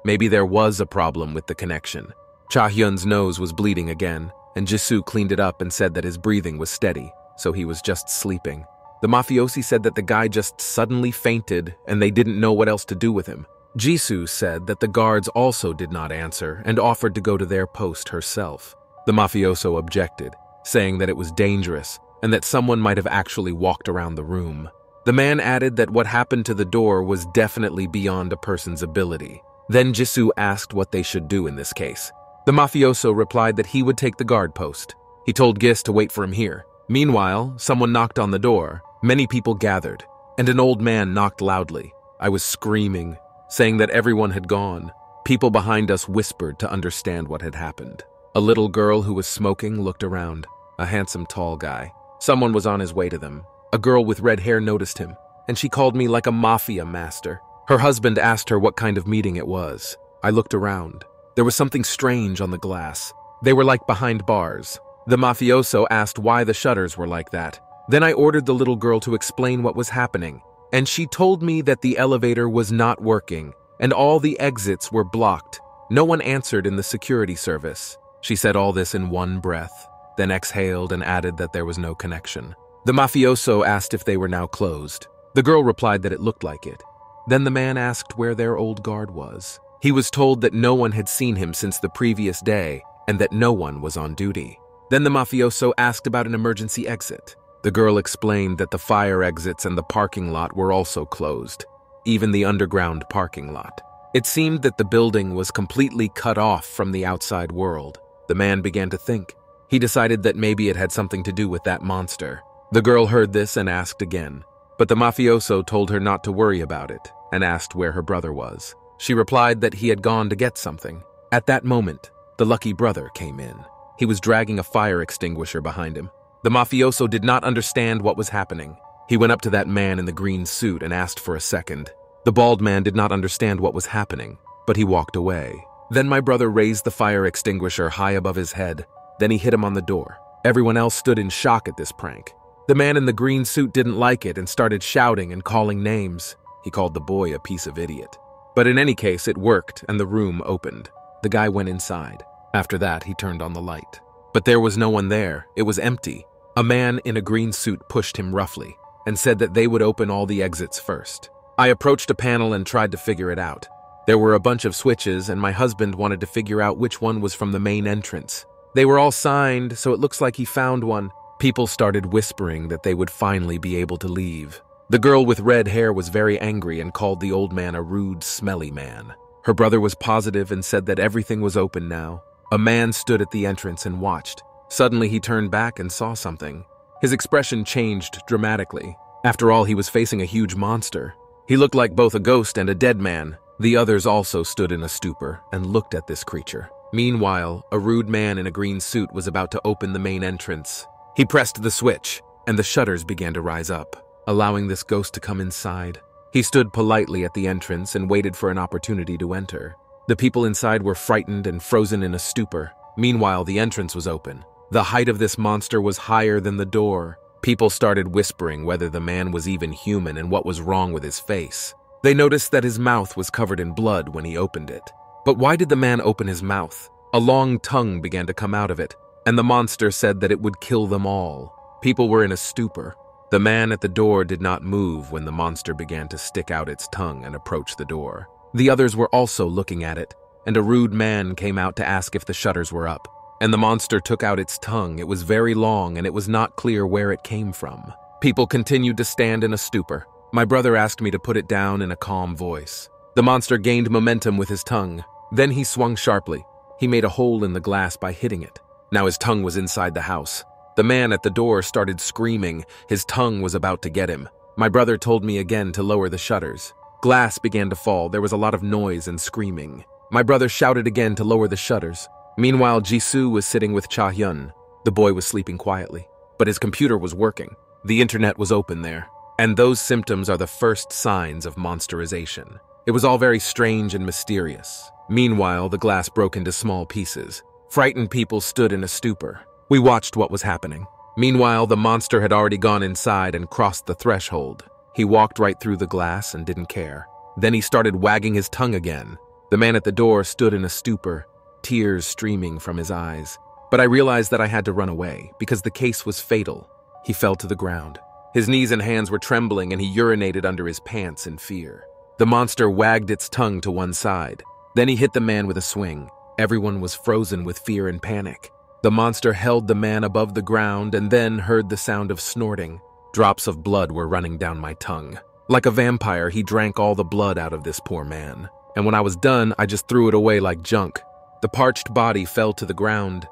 Maybe there was a problem with the connection. Cha Hyun's nose was bleeding again, and Jisoo cleaned it up and said that his breathing was steady, so he was just sleeping. The mafiosi said that the guy just suddenly fainted and they didn't know what else to do with him. Jisoo said that the guards also did not answer and offered to go to their post herself. The mafioso objected, saying that it was dangerous and that someone might have actually walked around the room. The man added that what happened to the door was definitely beyond a person's ability. Then Jisoo asked what they should do in this case. The mafioso replied that he would take the guard post. He told Gis to wait for him here. Meanwhile, someone knocked on the door. Many people gathered, and an old man knocked loudly. I was screaming, saying that everyone had gone. People behind us whispered to understand what had happened. A little girl who was smoking looked around. A handsome, tall guy. Someone was on his way to them. A girl with red hair noticed him, and she called me like a mafia master. Her husband asked her what kind of meeting it was. I looked around. There was something strange on the glass. They were like behind bars. The mafioso asked why the shutters were like that. Then I ordered the little girl to explain what was happening, and she told me that the elevator was not working, and all the exits were blocked. No one answered in the security service. She said all this in one breath, then exhaled and added that there was no connection. The mafioso asked if they were now closed. The girl replied that it looked like it. Then the man asked where their old guard was. He was told that no one had seen him since the previous day and that no one was on duty. Then the mafioso asked about an emergency exit. The girl explained that the fire exits and the parking lot were also closed, even the underground parking lot. It seemed that the building was completely cut off from the outside world. The man began to think. He decided that maybe it had something to do with that monster. The girl heard this and asked again, but the mafioso told her not to worry about it and asked where her brother was. She replied that he had gone to get something. At that moment, the lucky brother came in. He was dragging a fire extinguisher behind him. The mafioso did not understand what was happening. He went up to that man in the green suit and asked for a second. The bald man did not understand what was happening, but he walked away. Then my brother raised the fire extinguisher high above his head. Then he hit him on the door. Everyone else stood in shock at this prank. The man in the green suit didn't like it and started shouting and calling names. He called the boy a piece of idiot. But in any case, it worked and the room opened. The guy went inside. After that, he turned on the light. But there was no one there. It was empty. A man in a green suit pushed him roughly and said that they would open all the exits first. I approached a panel and tried to figure it out. There were a bunch of switches and my husband wanted to figure out which one was from the main entrance. They were all signed, so it looks like he found one. People started whispering that they would finally be able to leave. The girl with red hair was very angry and called the old man a rude, smelly man. Her brother was positive and said that everything was open now. A man stood at the entrance and watched. Suddenly he turned back and saw something. His expression changed dramatically. After all, he was facing a huge monster. He looked like both a ghost and a dead man. The others also stood in a stupor and looked at this creature. Meanwhile, a rude man in a green suit was about to open the main entrance. He pressed the switch, and the shutters began to rise up, allowing this ghost to come inside. He stood politely at the entrance and waited for an opportunity to enter. The people inside were frightened and frozen in a stupor. Meanwhile, the entrance was open. The height of this monster was higher than the door. People started whispering whether the man was even human and what was wrong with his face. They noticed that his mouth was covered in blood when he opened it. But why did the man open his mouth? A long tongue began to come out of it, and the monster said that it would kill them all. People were in a stupor. The man at the door did not move when the monster began to stick out its tongue and approach the door. The others were also looking at it, and a rude man came out to ask if the shutters were up. And the monster took out its tongue. It was very long, and it was not clear where it came from. People continued to stand in a stupor. My brother asked me to put it down in a calm voice. The monster gained momentum with his tongue. Then he swung sharply. He made a hole in the glass by hitting it. Now his tongue was inside the house. The man at the door started screaming. His tongue was about to get him. My brother told me again to lower the shutters. Glass began to fall. There was a lot of noise and screaming. My brother shouted again to lower the shutters. Meanwhile, Jisoo was sitting with Cha-hyun. The boy was sleeping quietly, but his computer was working. The internet was open there. And those symptoms are the first signs of monsterization. It was all very strange and mysterious. Meanwhile, the glass broke into small pieces. Frightened people stood in a stupor. We watched what was happening. Meanwhile, the monster had already gone inside and crossed the threshold. He walked right through the glass and didn't care. Then he started wagging his tongue again. The man at the door stood in a stupor, tears streaming from his eyes. But I realized that I had to run away, because the case was fatal. He fell to the ground. His knees and hands were trembling, and he urinated under his pants in fear. The monster wagged its tongue to one side. Then he hit the man with a swing. Everyone was frozen with fear and panic. The monster held the man above the ground and then heard the sound of snorting. Drops of blood were running down my tongue. Like a vampire, he drank all the blood out of this poor man. And when I was done, I just threw it away like junk. The parched body fell to the ground.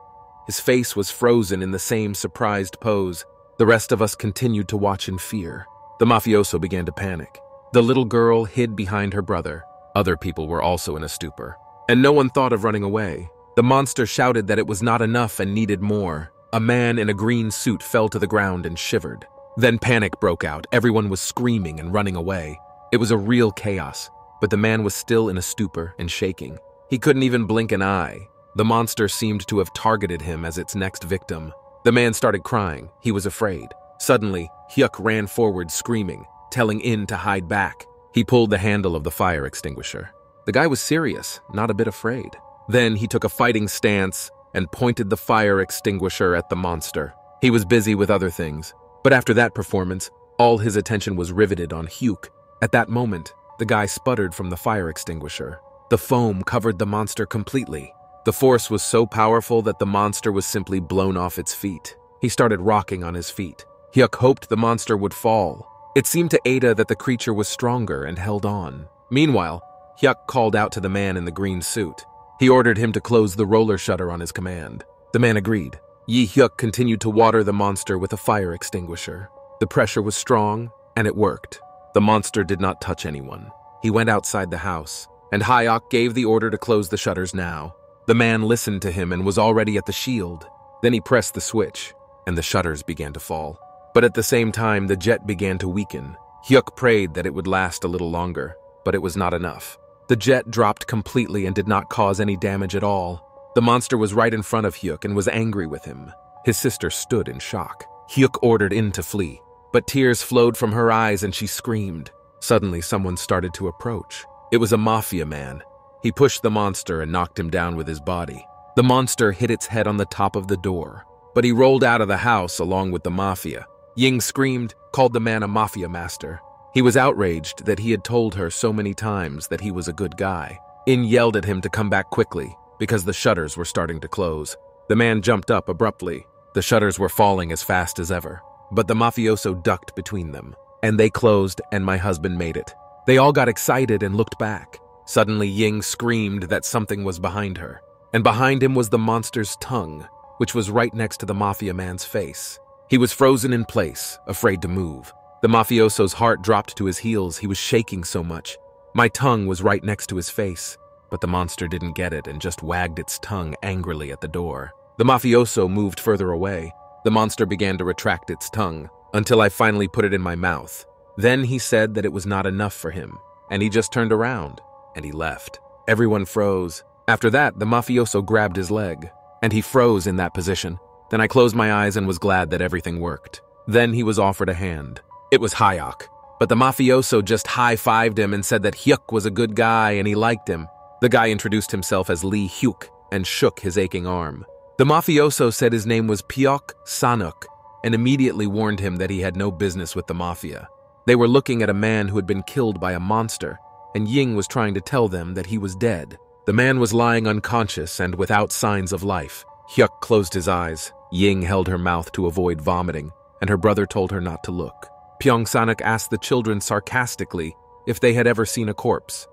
His face was frozen in the same surprised pose. The rest of us continued to watch in fear. The mafioso began to panic. The little girl hid behind her brother. Other people were also in a stupor. And no one thought of running away. The monster shouted that it was not enough and needed more. A man in a green suit fell to the ground and shivered. Then panic broke out. Everyone was screaming and running away. It was a real chaos, but the man was still in a stupor and shaking. He couldn't even blink an eye. The monster seemed to have targeted him as its next victim. The man started crying. He was afraid. Suddenly, Hyuk ran forward screaming, telling In to hide back. He pulled the handle of the fire extinguisher. The guy was serious, not a bit afraid. Then he took a fighting stance and pointed the fire extinguisher at the monster. He was busy with other things, but after that performance, all his attention was riveted on Hyuk. At that moment, the guy sputtered from the fire extinguisher. The foam covered the monster completely. The force was so powerful that the monster was simply blown off its feet. He started rocking on his feet. Hyuk hoped the monster would fall. It seemed to Ada that the creature was stronger and held on. Meanwhile, Hyuk called out to the man in the green suit. He ordered him to close the roller shutter on his command. The man agreed. Yi Hyuk continued to water the monster with a fire extinguisher. The pressure was strong, and it worked. The monster did not touch anyone. He went outside the house, and Hyuk gave the order to close the shutters now. The man listened to him and was already at the shield. Then he pressed the switch, and the shutters began to fall. But at the same time, the jet began to weaken. Hyuk prayed that it would last a little longer, but it was not enough. The jet dropped completely and did not cause any damage at all. The monster was right in front of Hyuk and was angry with him. His sister stood in shock. Hyuk ordered In to flee, but tears flowed from her eyes and she screamed. Suddenly, someone started to approach. It was a mafia man. He pushed the monster and knocked him down with his body. The monster hit its head on the top of the door, but he rolled out of the house along with the mafia. Ying screamed, called the man a mafia master. He was outraged that he had told her so many times that he was a good guy. In yelled at him to come back quickly, because the shutters were starting to close. The man jumped up abruptly. The shutters were falling as fast as ever, but the mafioso ducked between them, and they closed and my husband made it. They all got excited and looked back. Suddenly Ying screamed that something was behind her, and behind him was the monster's tongue, which was right next to the mafia man's face. He was frozen in place, afraid to move. The mafioso's heart dropped to his heels. He was shaking so much. My tongue was right next to his face, but the monster didn't get it and just wagged its tongue angrily at the door. The mafioso moved further away. The monster began to retract its tongue, until I finally put it in my mouth. Then he said that it was not enough for him, and he just turned around, and he left. Everyone froze. After that, the mafioso grabbed his leg, and he froze in that position. Then I closed my eyes and was glad that everything worked. Then he was offered a hand. It was Hyuk, but the mafioso just high-fived him and said that Hyuk was a good guy and he liked him. The guy introduced himself as Lee Hyuk and shook his aching arm. The mafioso said his name was Pyok Sanuk and immediately warned him that he had no business with the mafia. They were looking at a man who had been killed by a monster, and Ying was trying to tell them that he was dead. The man was lying unconscious and without signs of life. Hyuk closed his eyes. Ying held her mouth to avoid vomiting, and her brother told her not to look. Pyong Sanuk asked the children sarcastically if they had ever seen a corpse.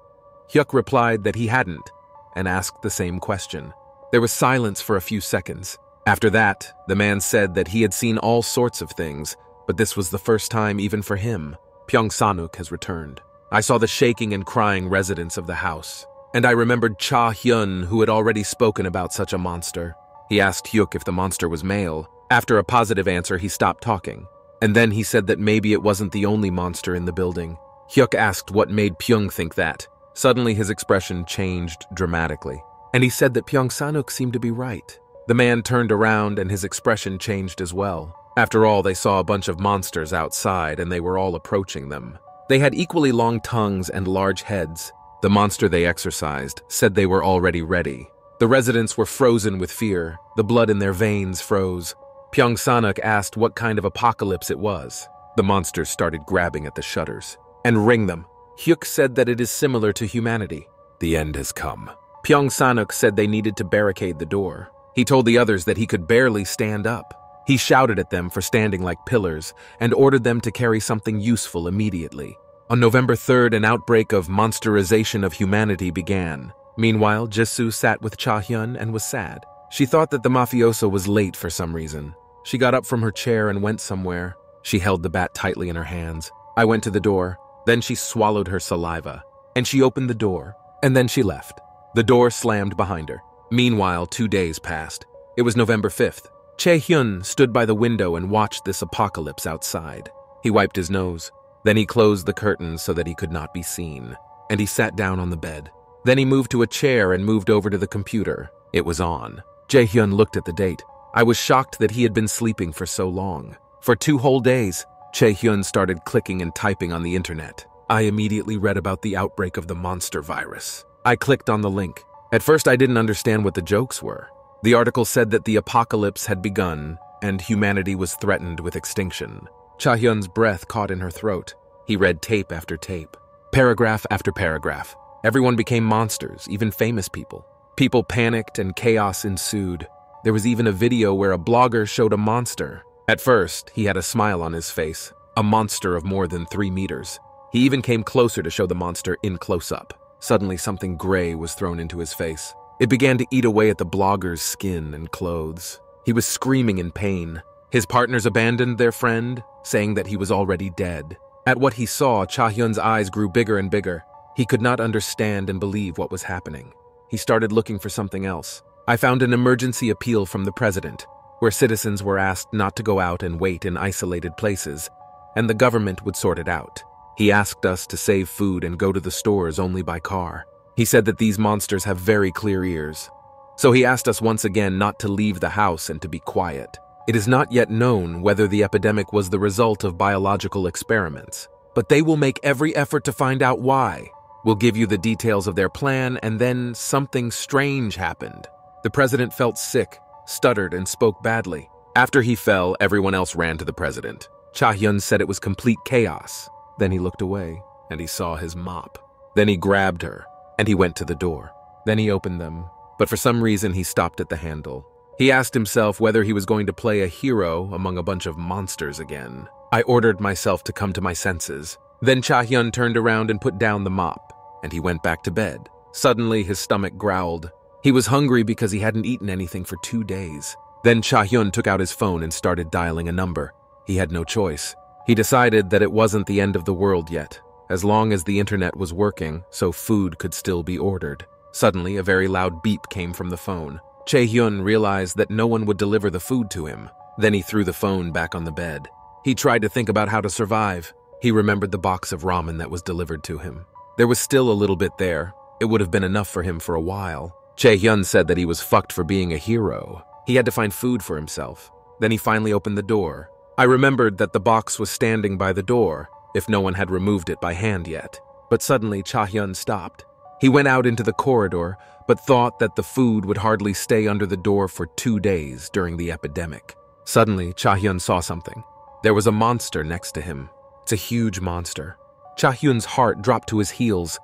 Hyuk replied that he hadn't, and asked the same question. There was silence for a few seconds. After that, the man said that he had seen all sorts of things, but this was the first time even for him. Pyeongsanuk has returned. I saw the shaking and crying residents of the house, and I remembered Cha Hyun, who had already spoken about such a monster. He asked Hyuk if the monster was male. After a positive answer, he stopped talking. And then he said that maybe it wasn't the only monster in the building. Hyuk asked what made Pyong think that. Suddenly his expression changed dramatically, and he said that Pyeongsanuk seemed to be right. The man turned around and his expression changed as well. After all, they saw a bunch of monsters outside and they were all approaching them. They had equally long tongues and large heads. The monster they exorcised said they were already ready. The residents were frozen with fear. The blood in their veins froze. Pyeongsanuk asked what kind of apocalypse it was. The monsters started grabbing at the shutters. And ring them. Hyuk said that it is similar to humanity. The end has come. Pyeongsanuk said they needed to barricade the door. He told the others that he could barely stand up. He shouted at them for standing like pillars and ordered them to carry something useful immediately. On November 3rd, an outbreak of monsterization of humanity began. Meanwhile, Jisoo sat with Cha Hyun and was sad. She thought that the mafioso was late for some reason. She got up from her chair and went somewhere. She held the bat tightly in her hands. I went to the door. Then she swallowed her saliva. And she opened the door. And then she left. The door slammed behind her. Meanwhile, 2 days passed. It was November 5th. Chae Hyun stood by the window and watched this apocalypse outside. He wiped his nose. Then he closed the curtains so that he could not be seen. And he sat down on the bed. Then he moved to a chair and moved over to the computer. It was on. Chae Hyun looked at the date. I was shocked that he had been sleeping for so long. For 2 whole days, Chae Hyun started clicking and typing on the internet. I immediately read about the outbreak of the monster virus. I clicked on the link. At first, I didn't understand what the jokes were. The article said that the apocalypse had begun and humanity was threatened with extinction. Cha Hyun's breath caught in her throat. He read tape after tape, paragraph after paragraph. Everyone became monsters, even famous people. People panicked and chaos ensued. There was even a video where a blogger showed a monster. At first, he had a smile on his face, a monster of more than 3 meters. He even came closer to show the monster in close-up. Suddenly, something gray was thrown into his face. It began to eat away at the blogger's skin and clothes. He was screaming in pain. His partners abandoned their friend, saying that he was already dead. At what he saw, Cha Hyun's eyes grew bigger and bigger. He could not understand and believe what was happening. He started looking for something else. I found an emergency appeal from the president, where citizens were asked not to go out and wait in isolated places, and the government would sort it out. He asked us to save food and go to the stores only by car. He said that these monsters have very clear ears. So he asked us once again not to leave the house and to be quiet. It is not yet known whether the epidemic was the result of biological experiments, but they will make every effort to find out why. We'll give you the details of their plan, and then something strange happened. The president felt sick, stuttered, and spoke badly. After he fell, everyone else ran to the president. Cha Hyun said it was complete chaos. Then he looked away, and he saw his mop. Then he grabbed her, and he went to the door. Then he opened them, but for some reason he stopped at the handle. He asked himself whether he was going to play a hero among a bunch of monsters again. I ordered myself to come to my senses. Then Cha Hyun turned around and put down the mop, and he went back to bed. Suddenly his stomach growled. He was hungry because he hadn't eaten anything for 2 days. Then Cha Hyun took out his phone and started dialing a number. He had no choice. He decided that it wasn't the end of the world yet, as long as the internet was working, so food could still be ordered. Suddenly, a very loud beep came from the phone. Chae Hyun realized that no one would deliver the food to him. Then he threw the phone back on the bed. He tried to think about how to survive. He remembered the box of ramen that was delivered to him. There was still a little bit there. It would have been enough for him for a while. Chae Hyun said that he was fucked for being a hero. He had to find food for himself. Then he finally opened the door. I remembered that the box was standing by the door, if no one had removed it by hand yet. But suddenly Cha Hyun stopped. He went out into the corridor, but thought that the food would hardly stay under the door for 2 days during the epidemic. Suddenly, Cha Hyun saw something. There was a monster next to him. It's a huge monster. Cha Hyun's heart dropped to his heels.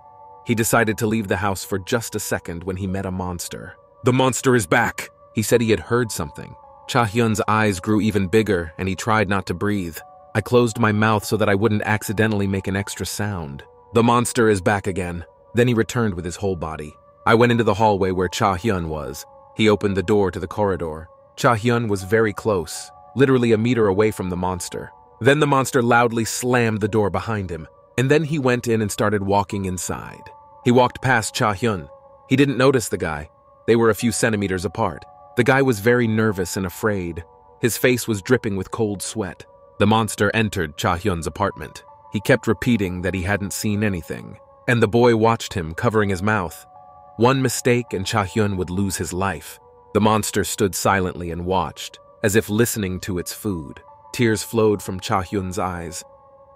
He decided to leave the house for just a second when he met a monster. "The monster is back!" He said he had heard something. Cha Hyun's eyes grew even bigger, and he tried not to breathe. I closed my mouth so that I wouldn't accidentally make an extra sound. "The monster is back again." Then he returned with his whole body. I went into the hallway where Cha Hyun was. He opened the door to the corridor. Cha-hyun was very close, literally a meter away from the monster. Then the monster loudly slammed the door behind him, and then he went in and started walking inside. He walked past Cha-hyun. He didn't notice the guy. They were a few centimeters apart. The guy was very nervous and afraid. His face was dripping with cold sweat. The monster entered Cha-hyun's apartment. He kept repeating that he hadn't seen anything, and the boy watched him, covering his mouth. One mistake and Cha-hyun would lose his life. The monster stood silently and watched, as if listening to its food. Tears flowed from Cha-hyun's eyes.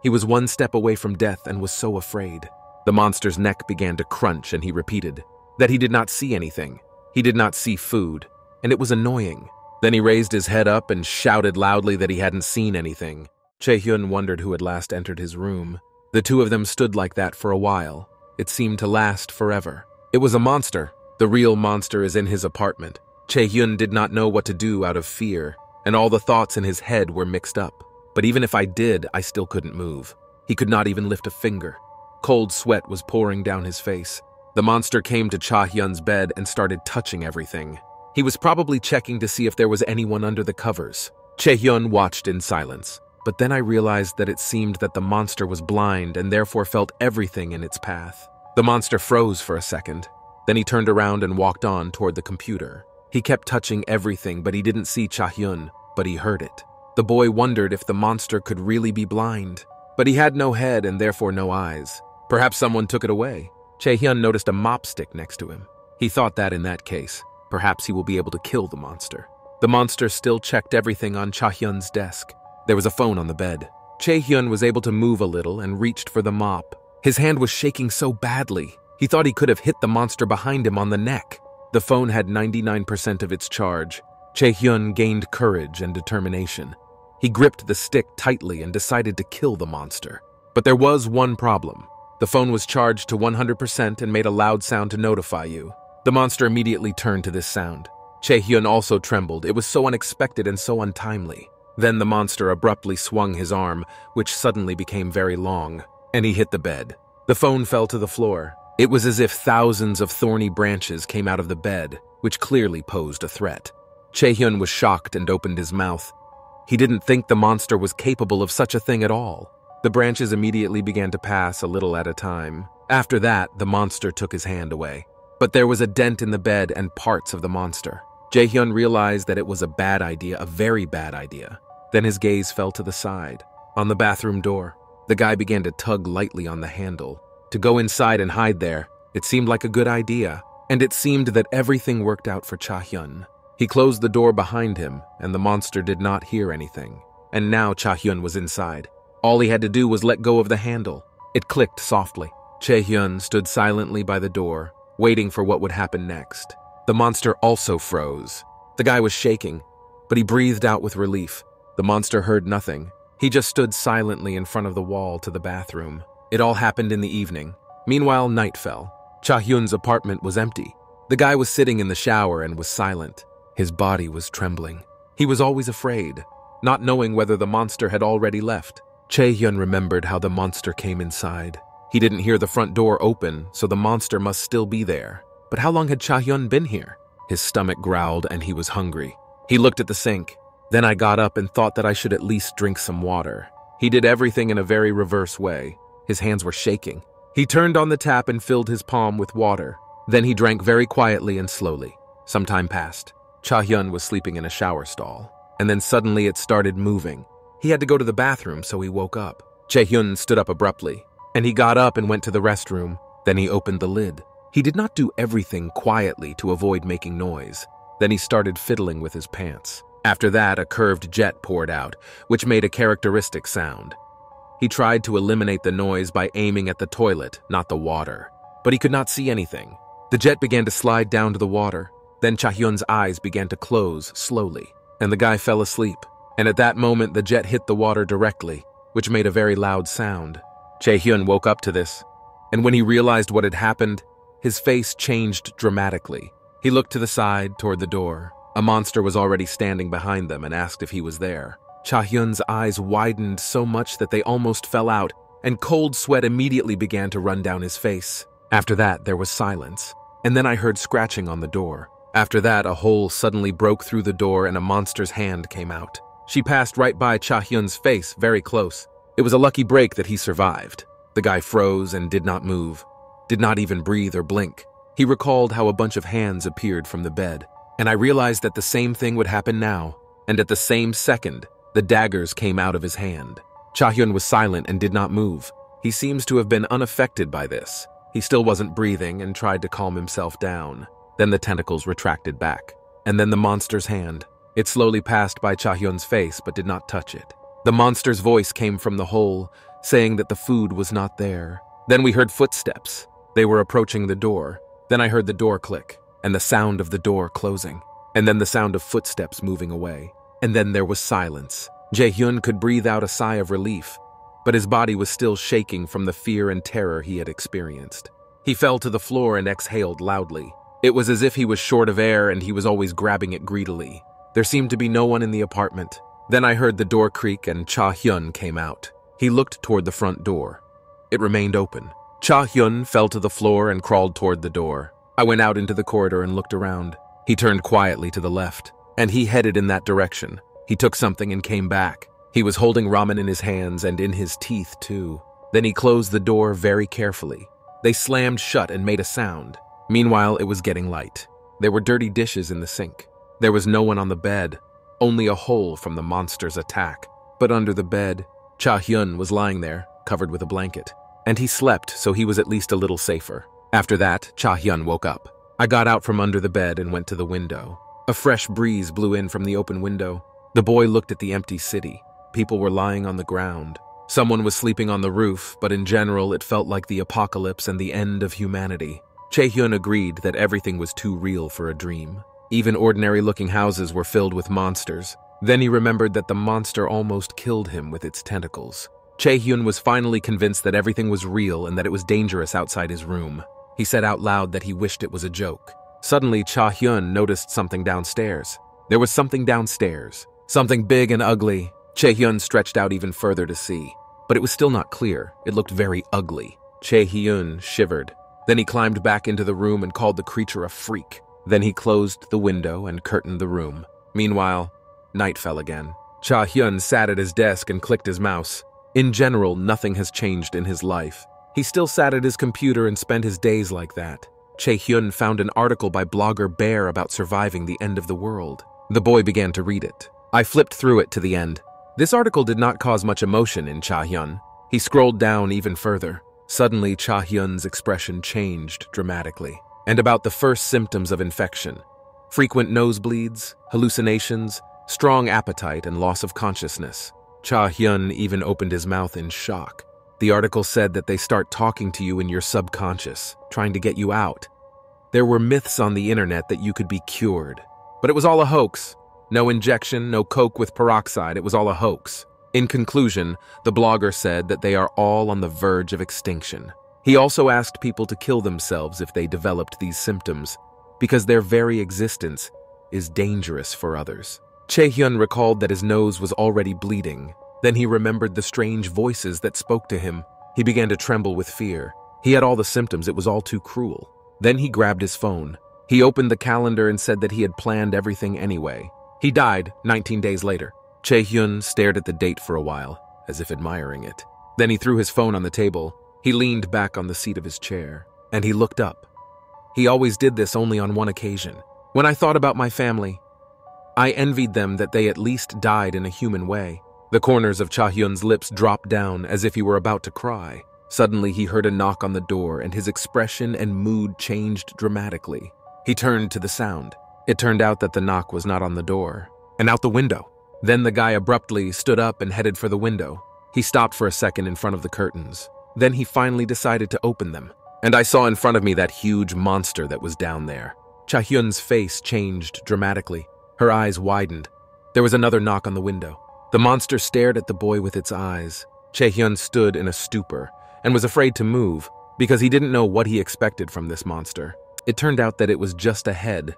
He was one step away from death and was so afraid. The monster's neck began to crunch, and he repeated that he did not see anything. He did not see food, and it was annoying. Then he raised his head up and shouted loudly that he hadn't seen anything. Chae-hyun wondered who had last entered his room. The two of them stood like that for a while. It seemed to last forever. It was a monster. The real monster is in his apartment. Chae-hyun did not know what to do out of fear, and all the thoughts in his head were mixed up. But even if I did, I still couldn't move. He could not even lift a finger. Cold sweat was pouring down his face. The monster came to Cha-hyun's bed and started touching everything. He was probably checking to see if there was anyone under the covers. Chae-hyun watched in silence, but then I realized that it seemed that the monster was blind and therefore felt everything in its path. The monster froze for a second. Then he turned around and walked on toward the computer. He kept touching everything, but he didn't see Cha-hyun, but he heard it. The boy wondered if the monster could really be blind, but he had no head and therefore no eyes. Perhaps someone took it away. Chae-hyun noticed a mop stick next to him. He thought that in that case, perhaps he will be able to kill the monster. The monster still checked everything on Cha-hyun's desk. There was a phone on the bed. Chae-hyun was able to move a little and reached for the mop. His hand was shaking so badly, he thought he could have hit the monster behind him on the neck. The phone had 99% of its charge. Chae-hyun gained courage and determination. He gripped the stick tightly and decided to kill the monster. But there was one problem. The phone was charged to 100% and made a loud sound to notify you. The monster immediately turned to this sound. Chae-hyun also trembled. It was so unexpected and so untimely. Then the monster abruptly swung his arm, which suddenly became very long, and he hit the bed. The phone fell to the floor. It was as if thousands of thorny branches came out of the bed, which clearly posed a threat. Chae-hyun was shocked and opened his mouth. He didn't think the monster was capable of such a thing at all. The branches immediately began to pass a little at a time. After that, the monster took his hand away. But there was a dent in the bed and parts of the monster. Chae-hyun realized that it was a bad idea, a very bad idea. Then his gaze fell to the side. On the bathroom door, the guy began to tug lightly on the handle. To go inside and hide there, it seemed like a good idea, and it seemed that everything worked out for Cha-hyun. He closed the door behind him, and the monster did not hear anything. And now Cha-hyun was inside. All he had to do was let go of the handle. It clicked softly. Chae-hyun stood silently by the door, waiting for what would happen next. The monster also froze. The guy was shaking, but he breathed out with relief. The monster heard nothing. He just stood silently in front of the wall to the bathroom. It all happened in the evening. Meanwhile, night fell. Cha-hyun's apartment was empty. The guy was sitting in the shower and was silent. His body was trembling. He was always afraid, not knowing whether the monster had already left. Chae-hyun remembered how the monster came inside. He didn't hear the front door open, so the monster must still be there. But how long had Cha-hyun been here? His stomach growled and he was hungry. He looked at the sink. Then I got up and thought that I should at least drink some water. He did everything in a very reverse way. His hands were shaking. He turned on the tap and filled his palm with water. Then he drank very quietly and slowly. Some time passed. Cha-hyun was sleeping in a shower stall. And then suddenly it started moving. He had to go to the bathroom, so he woke up. Chae-hyun stood up abruptly, and he got up and went to the restroom. Then he opened the lid. He did not do everything quietly to avoid making noise. Then he started fiddling with his pants. After that, a curved jet poured out, which made a characteristic sound. He tried to eliminate the noise by aiming at the toilet, not the water. But he could not see anything. The jet began to slide down to the water. Then Cha-hyun's eyes began to close slowly, and the guy fell asleep. And at that moment, the jet hit the water directly, which made a very loud sound. Chae-hyun woke up to this, and when he realized what had happened, his face changed dramatically. He looked to the side, toward the door. A monster was already standing behind them and asked if he was there. Cha-hyun's eyes widened so much that they almost fell out, and cold sweat immediately began to run down his face. After that, there was silence, and then I heard scratching on the door. After that, a hole suddenly broke through the door and a monster's hand came out. She passed right by Cha-hyun's face, very close. It was a lucky break that he survived. The guy froze and did not move, did not even breathe or blink. He recalled how a bunch of hands appeared from the bed, and I realized that the same thing would happen now, and at the same second, the daggers came out of his hand. Cha-hyun was silent and did not move. He seems to have been unaffected by this. He still wasn't breathing and tried to calm himself down. Then the tentacles retracted back, and then the monster's hand. It slowly passed by Cha-hyun's face but did not touch it. The monster's voice came from the hole, saying that the food was not there. Then we heard footsteps. They were approaching the door. Then I heard the door click, and the sound of the door closing, and then the sound of footsteps moving away. And then there was silence. Jae-hyun could breathe out a sigh of relief, but his body was still shaking from the fear and terror he had experienced. He fell to the floor and exhaled loudly. It was as if he was short of air and he was always grabbing it greedily. There seemed to be no one in the apartment. Then I heard the door creak and Cha-hyun came out. He looked toward the front door. It remained open. Cha-hyun fell to the floor and crawled toward the door. I went out into the corridor and looked around. He turned quietly to the left, and he headed in that direction. He took something and came back. He was holding ramen in his hands and in his teeth too. Then he closed the door very carefully. They slammed shut and made a sound. Meanwhile, it was getting light. There were dirty dishes in the sink. There was no one on the bed, only a hole from the monster's attack. But under the bed, Cha-hyun was lying there, covered with a blanket. And he slept, so he was at least a little safer. After that, Cha-hyun woke up. I got out from under the bed and went to the window. A fresh breeze blew in from the open window. The boy looked at the empty city. People were lying on the ground. Someone was sleeping on the roof, but in general, it felt like the apocalypse and the end of humanity. Chae-hyun agreed that everything was too real for a dream. Even ordinary-looking houses were filled with monsters. Then he remembered that the monster almost killed him with its tentacles. Chae-hyun was finally convinced that everything was real and that it was dangerous outside his room. He said out loud that he wished it was a joke. Suddenly, Cha-hyun noticed something downstairs. There was something downstairs. Something big and ugly. Chae-hyun stretched out even further to see. But it was still not clear. It looked very ugly. Chae-hyun shivered. Then he climbed back into the room and called the creature a freak. Then he closed the window and curtained the room. Meanwhile, night fell again. Cha-hyun sat at his desk and clicked his mouse. In general, nothing has changed in his life. He still sat at his computer and spent his days like that. Chae-hyun found an article by blogger Bear about surviving the end of the world. The boy began to read it. I flipped through it to the end. This article did not cause much emotion in Cha-hyun. He scrolled down even further. Suddenly, Cha-hyun's expression changed dramatically. And about the first symptoms of infection: frequent nosebleeds, hallucinations, strong appetite, and loss of consciousness. Cha-hyun even opened his mouth in shock. The article said that they start talking to you in your subconscious, trying to get you out. There were myths on the internet that you could be cured. But it was all a hoax. No injection, no coke with peroxide, it was all a hoax. In conclusion, the blogger said that they are all on the verge of extinction. He also asked people to kill themselves if they developed these symptoms, because their very existence is dangerous for others. Chae-hyun recalled that his nose was already bleeding. Then he remembered the strange voices that spoke to him. He began to tremble with fear. He had all the symptoms, it was all too cruel. Then he grabbed his phone. He opened the calendar and said that he had planned everything anyway. He died 19 days later. Chae-hyun stared at the date for a while, as if admiring it. Then he threw his phone on the table. He leaned back on the seat of his chair, and he looked up. He always did this only on one occasion. When I thought about my family, I envied them that they at least died in a human way. The corners of Cha-hyun's lips dropped down as if he were about to cry. Suddenly, he heard a knock on the door, and his expression and mood changed dramatically. He turned to the sound. It turned out that the knock was not on the door, and out the window. Then the guy abruptly stood up and headed for the window. He stopped for a second in front of the curtains. Then he finally decided to open them, and I saw in front of me that huge monster that was down there. Cha-hyun's face changed dramatically. Her eyes widened. There was another knock on the window. The monster stared at the boy with its eyes. Chae-hyun stood in a stupor and was afraid to move because he didn't know what he expected from this monster. It turned out that it was just a head,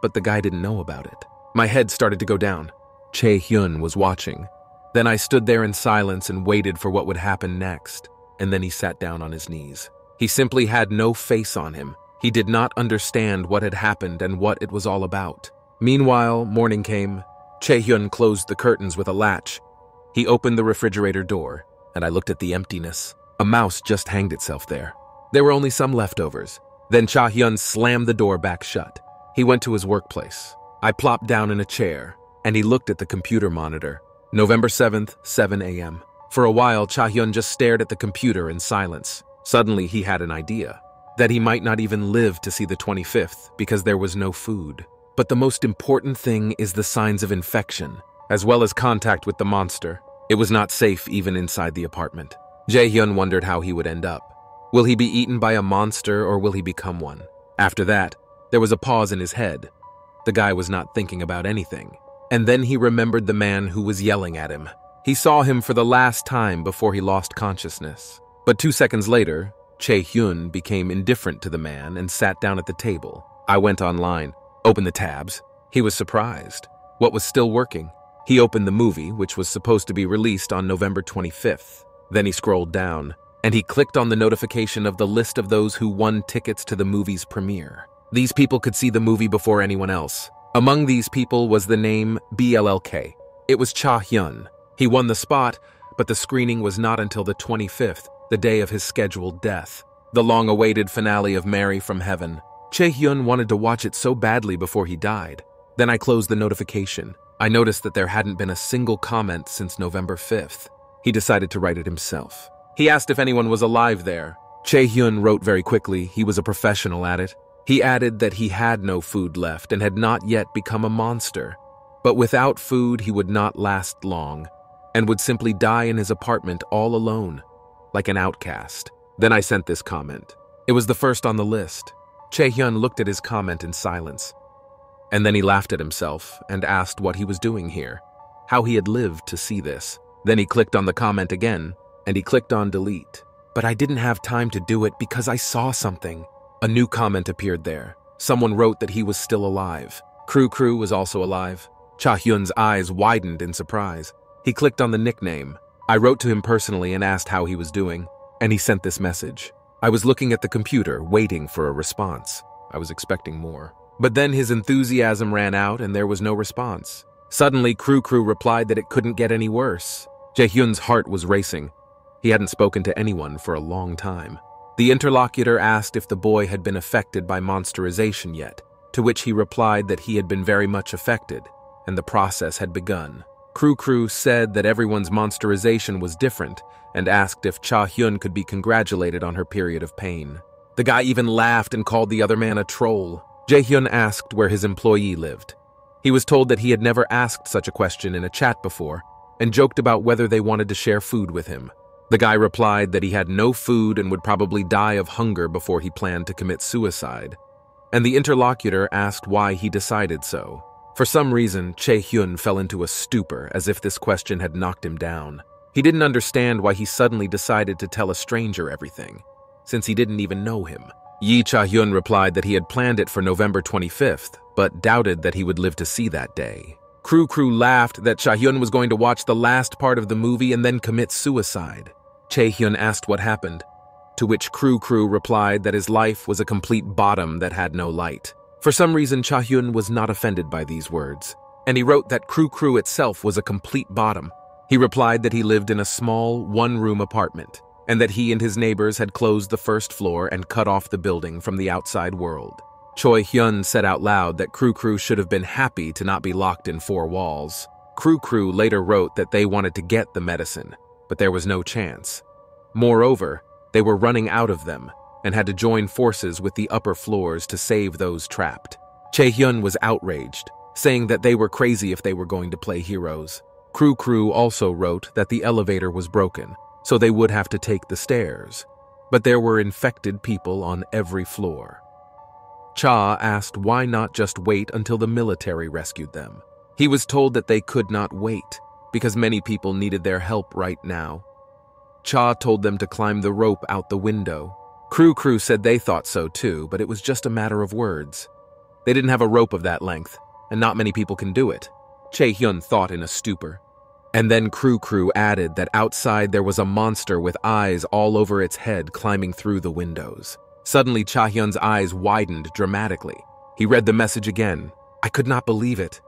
but the guy didn't know about it. My head started to go down. Chae-hyun was watching. Then I stood there in silence and waited for what would happen next, and then he sat down on his knees. He simply had no face on him. He did not understand what had happened and what it was all about. Meanwhile, morning came. Chae-hyun closed the curtains with a latch. He opened the refrigerator door, and I looked at the emptiness. A mouse just hanged itself there. There were only some leftovers. Then Cha-hyun slammed the door back shut. He went to his workplace. I plopped down in a chair, and he looked at the computer monitor. November 7th, 7 a.m. For a while, Cha-hyun just stared at the computer in silence. Suddenly, he had an idea. That he might not even live to see the 25th because there was no food. But the most important thing is the signs of infection, as well as contact with the monster. It was not safe even inside the apartment. Jae-hyun wondered how he would end up. Will he be eaten by a monster or will he become one? After that, there was a pause in his head. The guy was not thinking about anything. And then he remembered the man who was yelling at him. He saw him for the last time before he lost consciousness. But 2 seconds later, Chae-hyun became indifferent to the man and sat down at the table. I went online, opened the tabs. He was surprised. What was still working? He opened the movie, which was supposed to be released on November 25th. Then he scrolled down, and he clicked on the notification of the list of those who won tickets to the movie's premiere. These people could see the movie before anyone else. Among these people was the name BLLK. It was Cha-hyun. He won the spot, but the screening was not until the 25th, the day of his scheduled death. The long-awaited finale of Mary from Heaven. Chae-hyun wanted to watch it so badly before he died. Then I closed the notification. I noticed that there hadn't been a single comment since November 5th. He decided to write it himself. He asked if anyone was alive there. Chae-hyun wrote very quickly. He was a professional at it. He added that he had no food left and had not yet become a monster. But without food, he would not last long and would simply die in his apartment all alone, like an outcast. Then I sent this comment. It was the first on the list. Chae-hyun looked at his comment in silence. And then he laughed at himself and asked what he was doing here, how he had lived to see this. Then he clicked on the comment again, and he clicked on delete. But I didn't have time to do it because I saw something. A new comment appeared there. Someone wrote that he was still alive. Crew was also alive. Cha-hyun's eyes widened in surprise. He clicked on the nickname. I wrote to him personally and asked how he was doing, and he sent this message. I was looking at the computer, waiting for a response. I was expecting more. But then his enthusiasm ran out and there was no response. Suddenly, Crew replied that it couldn't get any worse. Jae-hyun's heart was racing. He hadn't spoken to anyone for a long time. The interlocutor asked if the boy had been affected by monsterization yet, to which he replied that he had been very much affected, and the process had begun. Crew said that everyone's monsterization was different and asked if Cha-hyun could be congratulated on her period of pain. The guy even laughed and called the other man a troll. Jae-hyun asked where his employee lived. He was told that he had never asked such a question in a chat before and joked about whether they wanted to share food with him. The guy replied that he had no food and would probably die of hunger before he planned to commit suicide. And the interlocutor asked why he decided so. For some reason, Chae-hyun fell into a stupor as if this question had knocked him down. He didn't understand why he suddenly decided to tell a stranger everything, since he didn't even know him. Yi Cha-hyun replied that he had planned it for November 25th, but doubted that he would live to see that day. Crew laughed that Cha-hyun was going to watch the last part of the movie and then commit suicide. Chae-hyun asked what happened, to which Crew replied that his life was a complete bottom that had no light. For some reason, Cha-hyun was not offended by these words, and he wrote that Crew itself was a complete bottom. He replied that he lived in a small, one-room apartment, and that he and his neighbors had closed the first floor and cut off the building from the outside world. Choi-hyun said out loud that Crew should have been happy to not be locked in 4 walls. Crew later wrote that they wanted to get the medicine, but there was no chance. Moreover, they were running out of them and had to join forces with the upper floors to save those trapped. Chae-hyun was outraged, saying that they were crazy if they were going to play heroes. Crew also wrote that the elevator was broken, so they would have to take the stairs. But there were infected people on every floor. Cha asked why not just wait until the military rescued them. He was told that they could not wait, because many people needed their help right now. Cha told them to climb the rope out the window. Crew said they thought so too, but it was just a matter of words. They didn't have a rope of that length, and not many people can do it. Chae-hyun thought in a stupor. And then Crew added that outside there was a monster with eyes all over its head climbing through the windows. Suddenly, Cha-hyun's eyes widened dramatically. He read the message again. I could not believe it.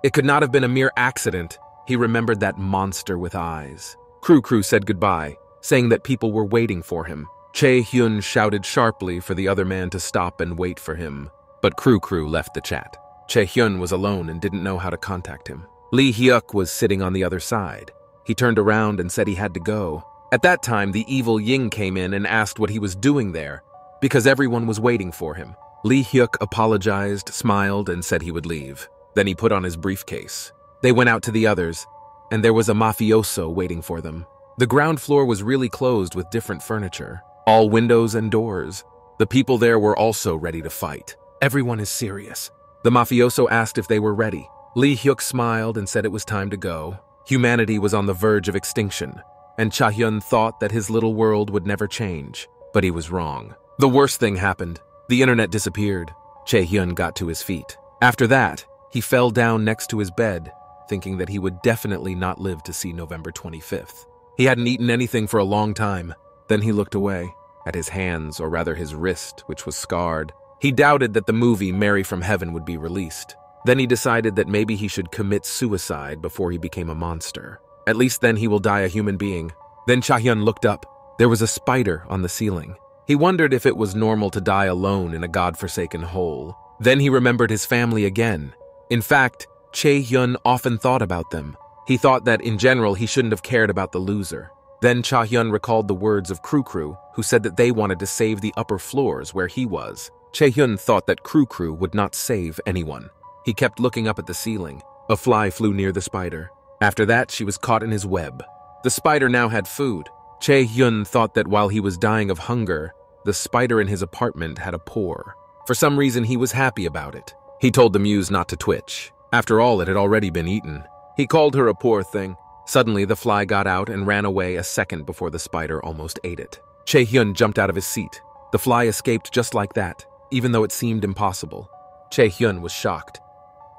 It could not have been a mere accident. He remembered that monster with eyes. Kru said goodbye, saying that people were waiting for him. Chae-hyun shouted sharply for the other man to stop and wait for him. But Kru left the chat. Chae-hyun was alone and didn't know how to contact him. Lee Hyuk was sitting on the other side. He turned around and said he had to go. At that time, the evil Ying came in and asked what he was doing there, because everyone was waiting for him. Lee Hyuk apologized, smiled, and said he would leave. Then he put on his briefcase. They went out to the others, and there was a mafioso waiting for them. The ground floor was really closed with different furniture, all windows and doors. The people there were also ready to fight. Everyone is serious. The mafioso asked if they were ready. Lee Hyuk smiled and said it was time to go. Humanity was on the verge of extinction, and Cha-hyun thought that his little world would never change, but he was wrong. The worst thing happened. The internet disappeared. Chae-hyun got to his feet. After that, he fell down next to his bed, thinking that he would definitely not live to see November 25th. He hadn't eaten anything for a long time. Then he looked away, at his hands, or rather his wrist, which was scarred. He doubted that the movie Mary from Heaven would be released. Then he decided that maybe he should commit suicide before he became a monster. At least then he will die a human being. Then Cha-hyun looked up. There was a spider on the ceiling. He wondered if it was normal to die alone in a godforsaken hole. Then he remembered his family again. In fact, Chae-hyun often thought about them. He thought that, in general, he shouldn't have cared about the loser. Then Cha-hyun recalled the words of Kru, who said that they wanted to save the upper floors where he was. Chae-hyun thought that Kru would not save anyone. He kept looking up at the ceiling. A fly flew near the spider. After that, she was caught in his web. The spider now had food. Chae-hyun thought that while he was dying of hunger, the spider in his apartment had a pore. For some reason, he was happy about it. He told the muse not to twitch. After all, it had already been eaten. He called her a poor thing. Suddenly, the fly got out and ran away a second before the spider almost ate it. Chae-hyun jumped out of his seat. The fly escaped just like that, even though it seemed impossible. Chae-hyun was shocked.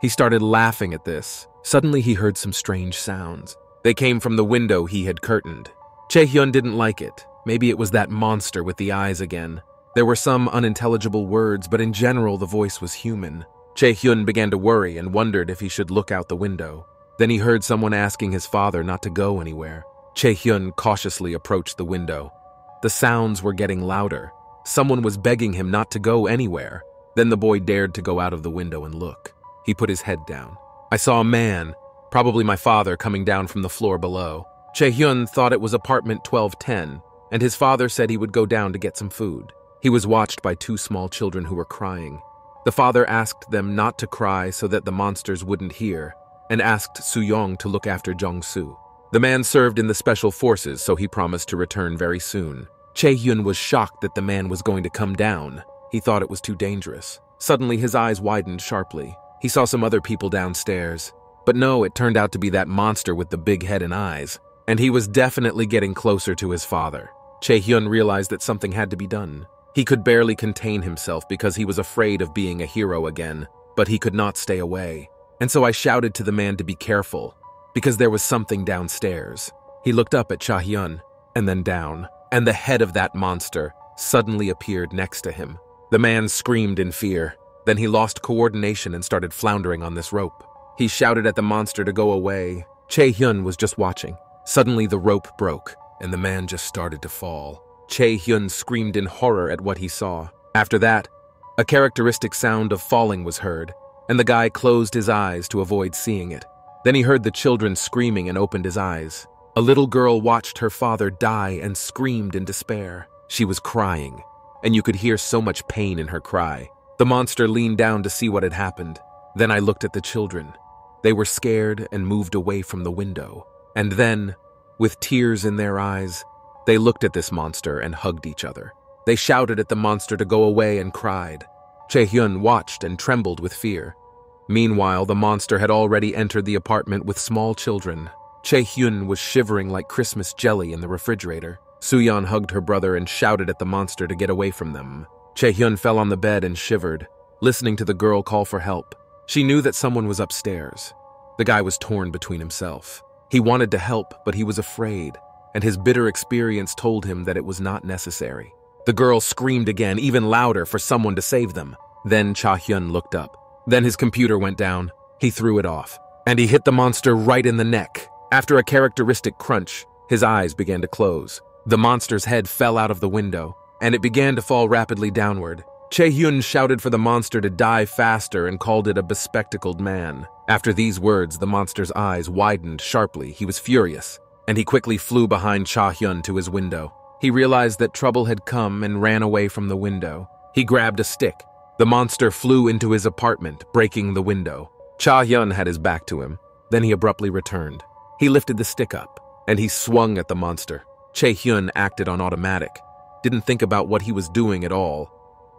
He started laughing at this. Suddenly, he heard some strange sounds. They came from the window he had curtained. Chae-hyun didn't like it. Maybe it was that monster with the eyes again. There were some unintelligible words, but in general, the voice was human. Chae-hyun began to worry and wondered if he should look out the window. Then he heard someone asking his father not to go anywhere. Chae-hyun cautiously approached the window. The sounds were getting louder. Someone was begging him not to go anywhere. Then the boy dared to go out of the window and look. He put his head down. I saw a man, probably my father, coming down from the floor below. Chae-hyun thought it was apartment 1210, and his father said he would go down to get some food. He was watched by two small children who were crying. The father asked them not to cry so that the monsters wouldn't hear, and asked Soo-young to look after Jong-soo. The man served in the special forces, so he promised to return very soon. Chae-hyun was shocked that the man was going to come down. He thought it was too dangerous. Suddenly, his eyes widened sharply. He saw some other people downstairs. But no, it turned out to be that monster with the big head and eyes. And he was definitely getting closer to his father. Chae-hyun realized that something had to be done. He could barely contain himself because he was afraid of being a hero again, but he could not stay away. And so I shouted to the man to be careful, because there was something downstairs. He looked up at Cha-hyun, and then down, and the head of that monster suddenly appeared next to him. The man screamed in fear. Then he lost coordination and started floundering on this rope. He shouted at the monster to go away. Chae-hyun was just watching. Suddenly the rope broke, and the man just started to fall. Chae-hyun screamed in horror at what he saw. After that, a characteristic sound of falling was heard, and the guy closed his eyes to avoid seeing it. Then he heard the children screaming and opened his eyes. A little girl watched her father die and screamed in despair. She was crying, and you could hear so much pain in her cry. The monster leaned down to see what had happened. Then I looked at the children. They were scared and moved away from the window. And then, with tears in their eyes, they looked at this monster and hugged each other. They shouted at the monster to go away and cried. Chae-hyun watched and trembled with fear. Meanwhile, the monster had already entered the apartment with small children. Chae-hyun was shivering like Christmas jelly in the refrigerator. Soo-yeon hugged her brother and shouted at the monster to get away from them. Chae-hyun fell on the bed and shivered, listening to the girl call for help. She knew that someone was upstairs. The guy was torn between himself. He wanted to help, but he was afraid, and his bitter experience told him that it was not necessary. The girl screamed again, even louder, for someone to save them. Then Cha-hyun looked up. Then his computer went down. He threw it off. And he hit the monster right in the neck. After a characteristic crunch, his eyes began to close. The monster's head fell out of the window, and it began to fall rapidly downward. Chae-hyun shouted for the monster to die faster and called it a bespectacled man. After these words, the monster's eyes widened sharply. He was furious, and he quickly flew behind Cha-hyun to his window. He realized that trouble had come and ran away from the window. He grabbed a stick. The monster flew into his apartment, breaking the window. Cha-hyun had his back to him. Then he abruptly returned. He lifted the stick up, and he swung at the monster. Chae-hyun acted on automatic, didn't think about what he was doing at all.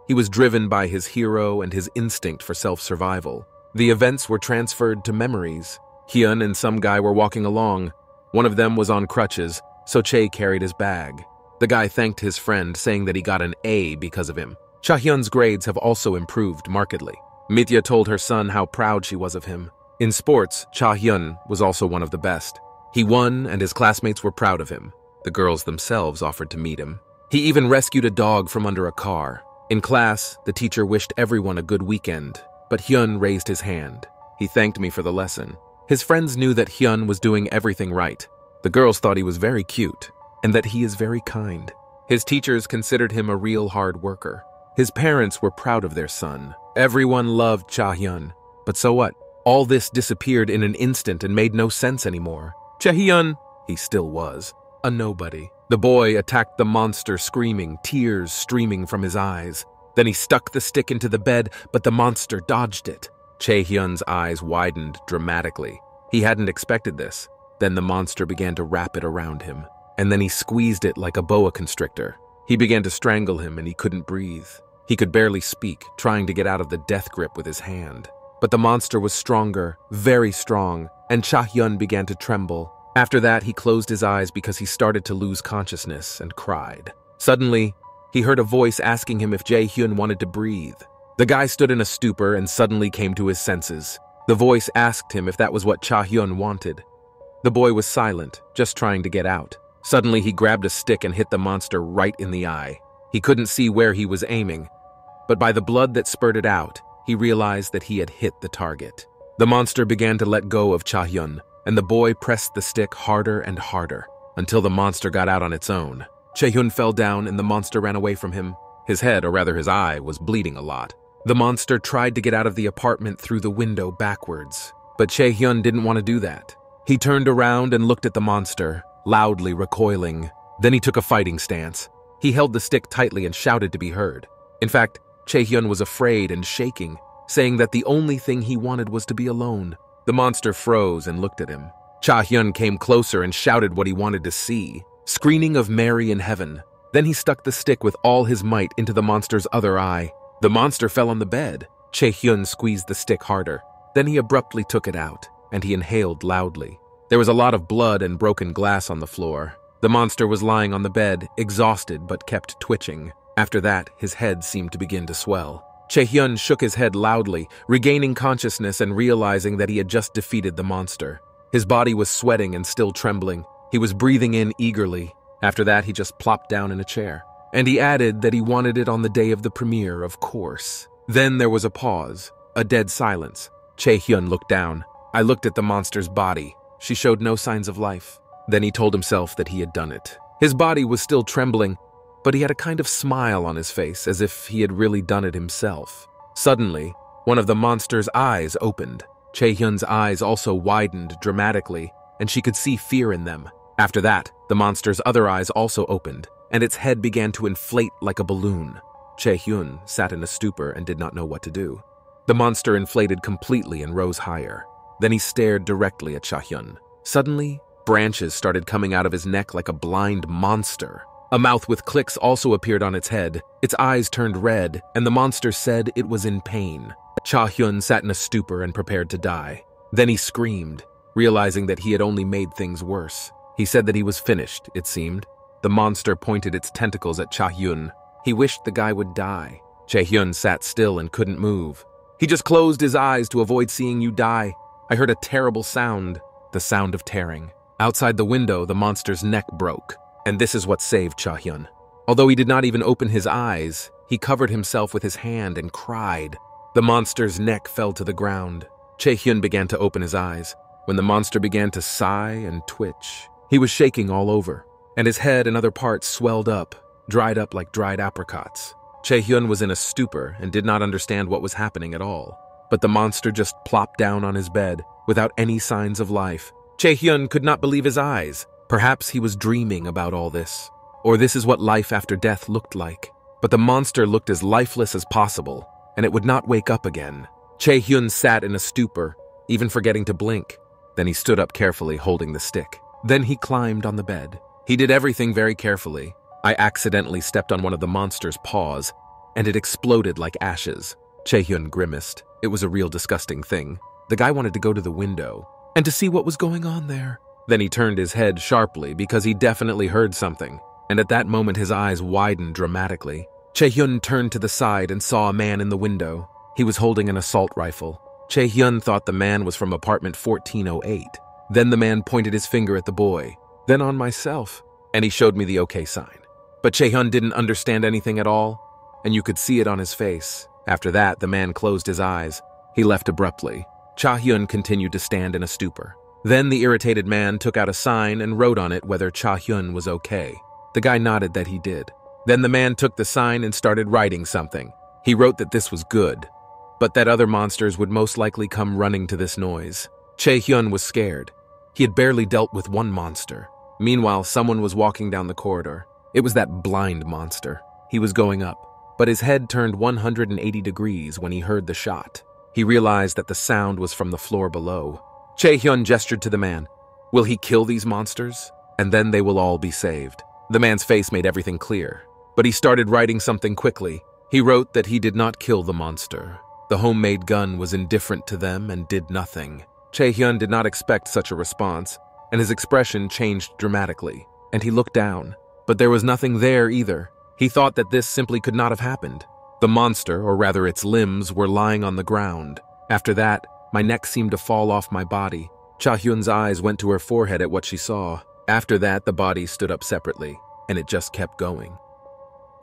He was driven by his hero and his instinct for self-survival. The events were transferred to memories. Hyun and some guy were walking along. One of them was on crutches, so Chae carried his bag. The guy thanked his friend, saying that he got an A because of him. Cha-hyun's grades have also improved markedly. Mitya told her son how proud she was of him. In sports, Cha-hyun was also one of the best. He won, and his classmates were proud of him. The girls themselves offered to meet him. He even rescued a dog from under a car. In class, the teacher wished everyone a good weekend, but Hyun raised his hand. He thanked me for the lesson. His friends knew that Hyun was doing everything right. The girls thought he was very cute, and that he is very kind. His teachers considered him a real hard worker. His parents were proud of their son. Everyone loved Cha-hyun. But so what? All this disappeared in an instant and made no sense anymore. Chae-hyun, he still was, a nobody. The boy attacked the monster screaming, tears streaming from his eyes. Then he stuck the stick into the bed, but the monster dodged it. Chae-hyun's eyes widened dramatically. He hadn't expected this. Then the monster began to wrap it around him, and then he squeezed it like a boa constrictor. He began to strangle him and he couldn't breathe. He could barely speak, trying to get out of the death grip with his hand. But the monster was stronger, very strong, and Cha-hyun began to tremble. After that, he closed his eyes because he started to lose consciousness and cried. Suddenly, he heard a voice asking him if Jae-hyun wanted to breathe. The guy stood in a stupor and suddenly came to his senses. The voice asked him if that was what Cha-hyun wanted. The boy was silent, just trying to get out. Suddenly, he grabbed a stick and hit the monster right in the eye. He couldn't see where he was aiming, but by the blood that spurted out, he realized that he had hit the target. The monster began to let go of Cha-hyun, and the boy pressed the stick harder and harder, until the monster got out on its own. Chae-hyun fell down and the monster ran away from him. His head, or rather his eye, was bleeding a lot. The monster tried to get out of the apartment through the window backwards, but Chae-hyun didn't want to do that. He turned around and looked at the monster, loudly recoiling. Then he took a fighting stance. He held the stick tightly and shouted to be heard. In fact, Chae-hyun was afraid and shaking, saying that the only thing he wanted was to be alone. The monster froze and looked at him. Cha-hyun came closer and shouted what he wanted to see, screening of Mary in heaven. Then he stuck the stick with all his might into the monster's other eye. The monster fell on the bed. Chae-hyun squeezed the stick harder. Then he abruptly took it out, and he inhaled loudly. There was a lot of blood and broken glass on the floor. The monster was lying on the bed, exhausted but kept twitching. After that, his head seemed to begin to swell. Chae-hyun shook his head loudly, regaining consciousness and realizing that he had just defeated the monster. His body was sweating and still trembling. He was breathing in eagerly. After that, he just plopped down in a chair. And he added that he wanted it on the day of the premiere, of course. Then there was a pause, a dead silence. Chae-hyun looked down. I looked at the monster's body. She showed no signs of life. Then he told himself that he had done it. His body was still trembling, but he had a kind of smile on his face, as if he had really done it himself. Suddenly, one of the monster's eyes opened. Chae-hyun's eyes also widened dramatically, and she could see fear in them. After that, the monster's other eyes also opened, and its head began to inflate like a balloon. Chae-hyun sat in a stupor and did not know what to do. The monster inflated completely and rose higher. Then he stared directly at Cha-hyun. Suddenly, branches started coming out of his neck like a blind monster. A mouth with clicks also appeared on its head. Its eyes turned red, and the monster said it was in pain. Cha-hyun sat in a stupor and prepared to die. Then he screamed, realizing that he had only made things worse. He said that he was finished, it seemed. The monster pointed its tentacles at Cha-hyun. He wished the guy would die. Chae-hyun sat still and couldn't move. He just closed his eyes to avoid seeing you die. I heard a terrible sound, the sound of tearing. Outside the window, the monster's neck broke, and this is what saved Cha-hyun. Although he did not even open his eyes, he covered himself with his hand and cried. The monster's neck fell to the ground. Chae-hyun began to open his eyes. When the monster began to sigh and twitch, he was shaking all over, and his head and other parts swelled up, dried up like dried apricots. Chae-hyun was in a stupor and did not understand what was happening at all. But the monster just plopped down on his bed, without any signs of life. Chae-hyun could not believe his eyes. Perhaps he was dreaming about all this. Or this is what life after death looked like. But the monster looked as lifeless as possible, and it would not wake up again. Chae-hyun sat in a stupor, even forgetting to blink. Then he stood up carefully, holding the stick. Then he climbed on the bed. He did everything very carefully. I accidentally stepped on one of the monster's paws, and it exploded like ashes. Chae-hyun grimaced. It was a real disgusting thing. The guy wanted to go to the window and to see what was going on there. Then he turned his head sharply because he definitely heard something, and at that moment his eyes widened dramatically. Chae-hyun turned to the side and saw a man in the window. He was holding an assault rifle. Chae-hyun thought the man was from apartment 1408. Then the man pointed his finger at the boy, then on myself, and he showed me the okay sign. But Chae-hyun didn't understand anything at all, and you could see it on his face. After that, the man closed his eyes. He left abruptly. Chae-hyun continued to stand in a stupor. Then the irritated man took out a sign and wrote on it whether Chae-hyun was okay. The guy nodded that he did. Then the man took the sign and started writing something. He wrote that this was good, but that other monsters would most likely come running to this noise. Chae-hyun was scared. He had barely dealt with one monster. Meanwhile, someone was walking down the corridor. It was that blind monster. He was going up, but his head turned 180 degrees when he heard the shot. He realized that the sound was from the floor below. Chae-hyun gestured to the man. Will he kill these monsters? And then they will all be saved. The man's face made everything clear, but he started writing something quickly. He wrote that he did not kill the monster. The homemade gun was indifferent to them and did nothing. Chae-hyun did not expect such a response, and his expression changed dramatically, and he looked down. But there was nothing there either. He thought that this simply could not have happened. The monster, or rather its limbs, were lying on the ground. After that, my neck seemed to fall off my body. Chae-hyun's eyes went to her forehead at what she saw. After that, the body stood up separately, and it just kept going.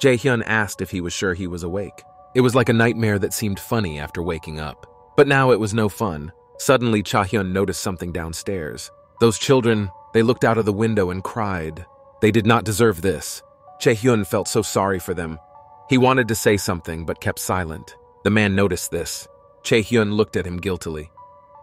Chae-hyun asked if he was sure he was awake. It was like a nightmare that seemed funny after waking up. But now it was no fun. Suddenly, Chae-hyun noticed something downstairs. Those children, they looked out of the window and cried. They did not deserve this. Chae-hyun felt so sorry for them. He wanted to say something, but kept silent. The man noticed this. Chae-hyun looked at him guiltily.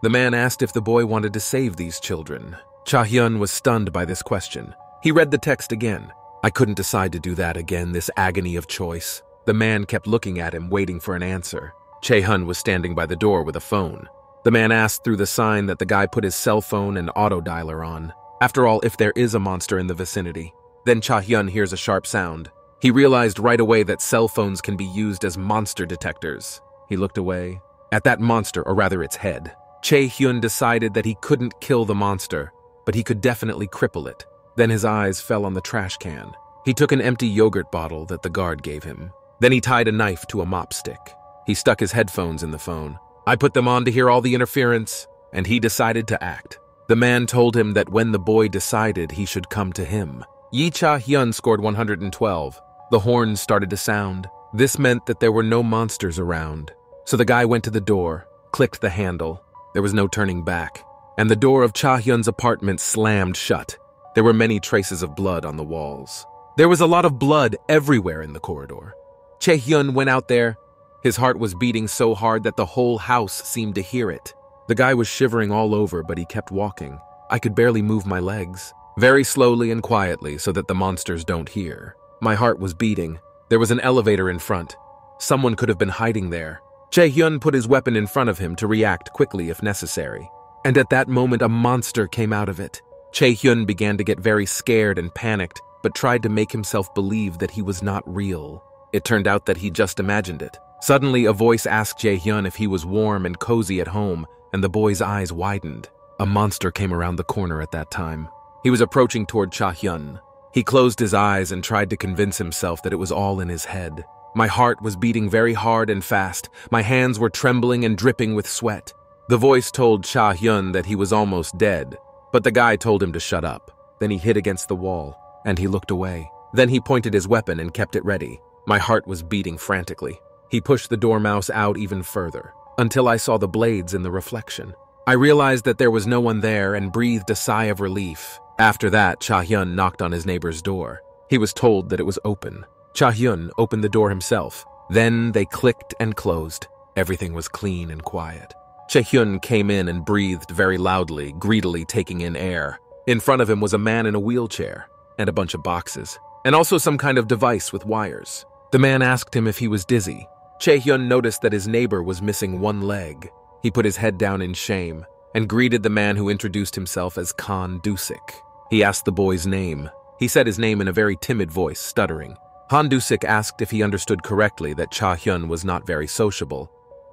The man asked if the boy wanted to save these children. Chae-hyun was stunned by this question. He read the text again. I couldn't decide to do that again, this agony of choice. The man kept looking at him, waiting for an answer. Chae-hyun was standing by the door with a phone. The man asked through the sign that the guy put his cell phone and auto dialer on. After all, if there is a monster in the vicinity. Then Chae-hyun hears a sharp sound. He realized right away that cell phones can be used as monster detectors. He looked away. At that monster, or rather its head. Chae-hyun decided that he couldn't kill the monster, but he could definitely cripple it. Then his eyes fell on the trash can. He took an empty yogurt bottle that the guard gave him. Then he tied a knife to a mop stick. He stuck his headphones in the phone. I put them on to hear all the interference, and he decided to act. The man told him that when the boy decided, he should come to him. Yi Cha-hyun scored 112. The horns started to sound. This meant that there were no monsters around. So the guy went to the door, clicked the handle. There was no turning back, and the door of Cha-hyun's apartment slammed shut. There were many traces of blood on the walls. There was a lot of blood everywhere in the corridor. Chae-hyun went out there. His heart was beating so hard that the whole house seemed to hear it. The guy was shivering all over, but he kept walking. I could barely move my legs. Very slowly and quietly so that the monsters don't hear. My heart was beating. There was an elevator in front. Someone could have been hiding there. Chae-hyun put his weapon in front of him to react quickly if necessary. And at that moment, a monster came out of it. Chae-hyun began to get very scared and panicked, but tried to make himself believe that he was not real. It turned out that he just imagined it. Suddenly, a voice asked Chae-hyun if he was warm and cozy at home, and the boy's eyes widened. A monster came around the corner at that time. He was approaching toward Chae-hyun. He closed his eyes and tried to convince himself that it was all in his head. My heart was beating very hard and fast. My hands were trembling and dripping with sweat. The voice told Chae-hyun that he was almost dead, but the guy told him to shut up. Then he hit against the wall, and he looked away. Then he pointed his weapon and kept it ready. My heart was beating frantically. He pushed the dormouse out even further, until I saw the blades in the reflection. I realized that there was no one there and breathed a sigh of relief. After that, Cha-hyun knocked on his neighbor's door. He was told that it was open. Cha-hyun opened the door himself. Then they clicked and closed. Everything was clean and quiet. Cha-hyun came in and breathed very loudly, greedily taking in air. In front of him was a man in a wheelchair and a bunch of boxes, and also some kind of device with wires. The man asked him if he was dizzy. Cha-hyun noticed that his neighbor was missing one leg. He put his head down in shame and greeted the man who introduced himself as Han Dusik. He asked the boy's name. He said his name in a very timid voice, stuttering. Han Dusik asked if he understood correctly that Cha-hyun was not very sociable,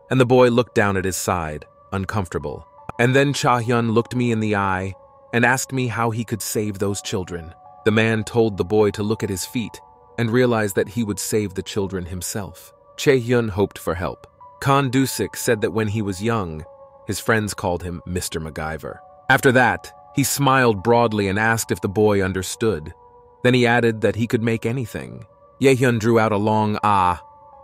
and the boy looked down at his side, uncomfortable. And then Cha-hyun looked me in the eye and asked me how he could save those children. The man told the boy to look at his feet and realized that he would save the children himself. Cha-hyun hoped for help. Han Dusik said that when he was young, his friends called him Mr. MacGyver. After that, he smiled broadly and asked if the boy understood. Then he added that he could make anything. Ye-hyun drew out a long ah,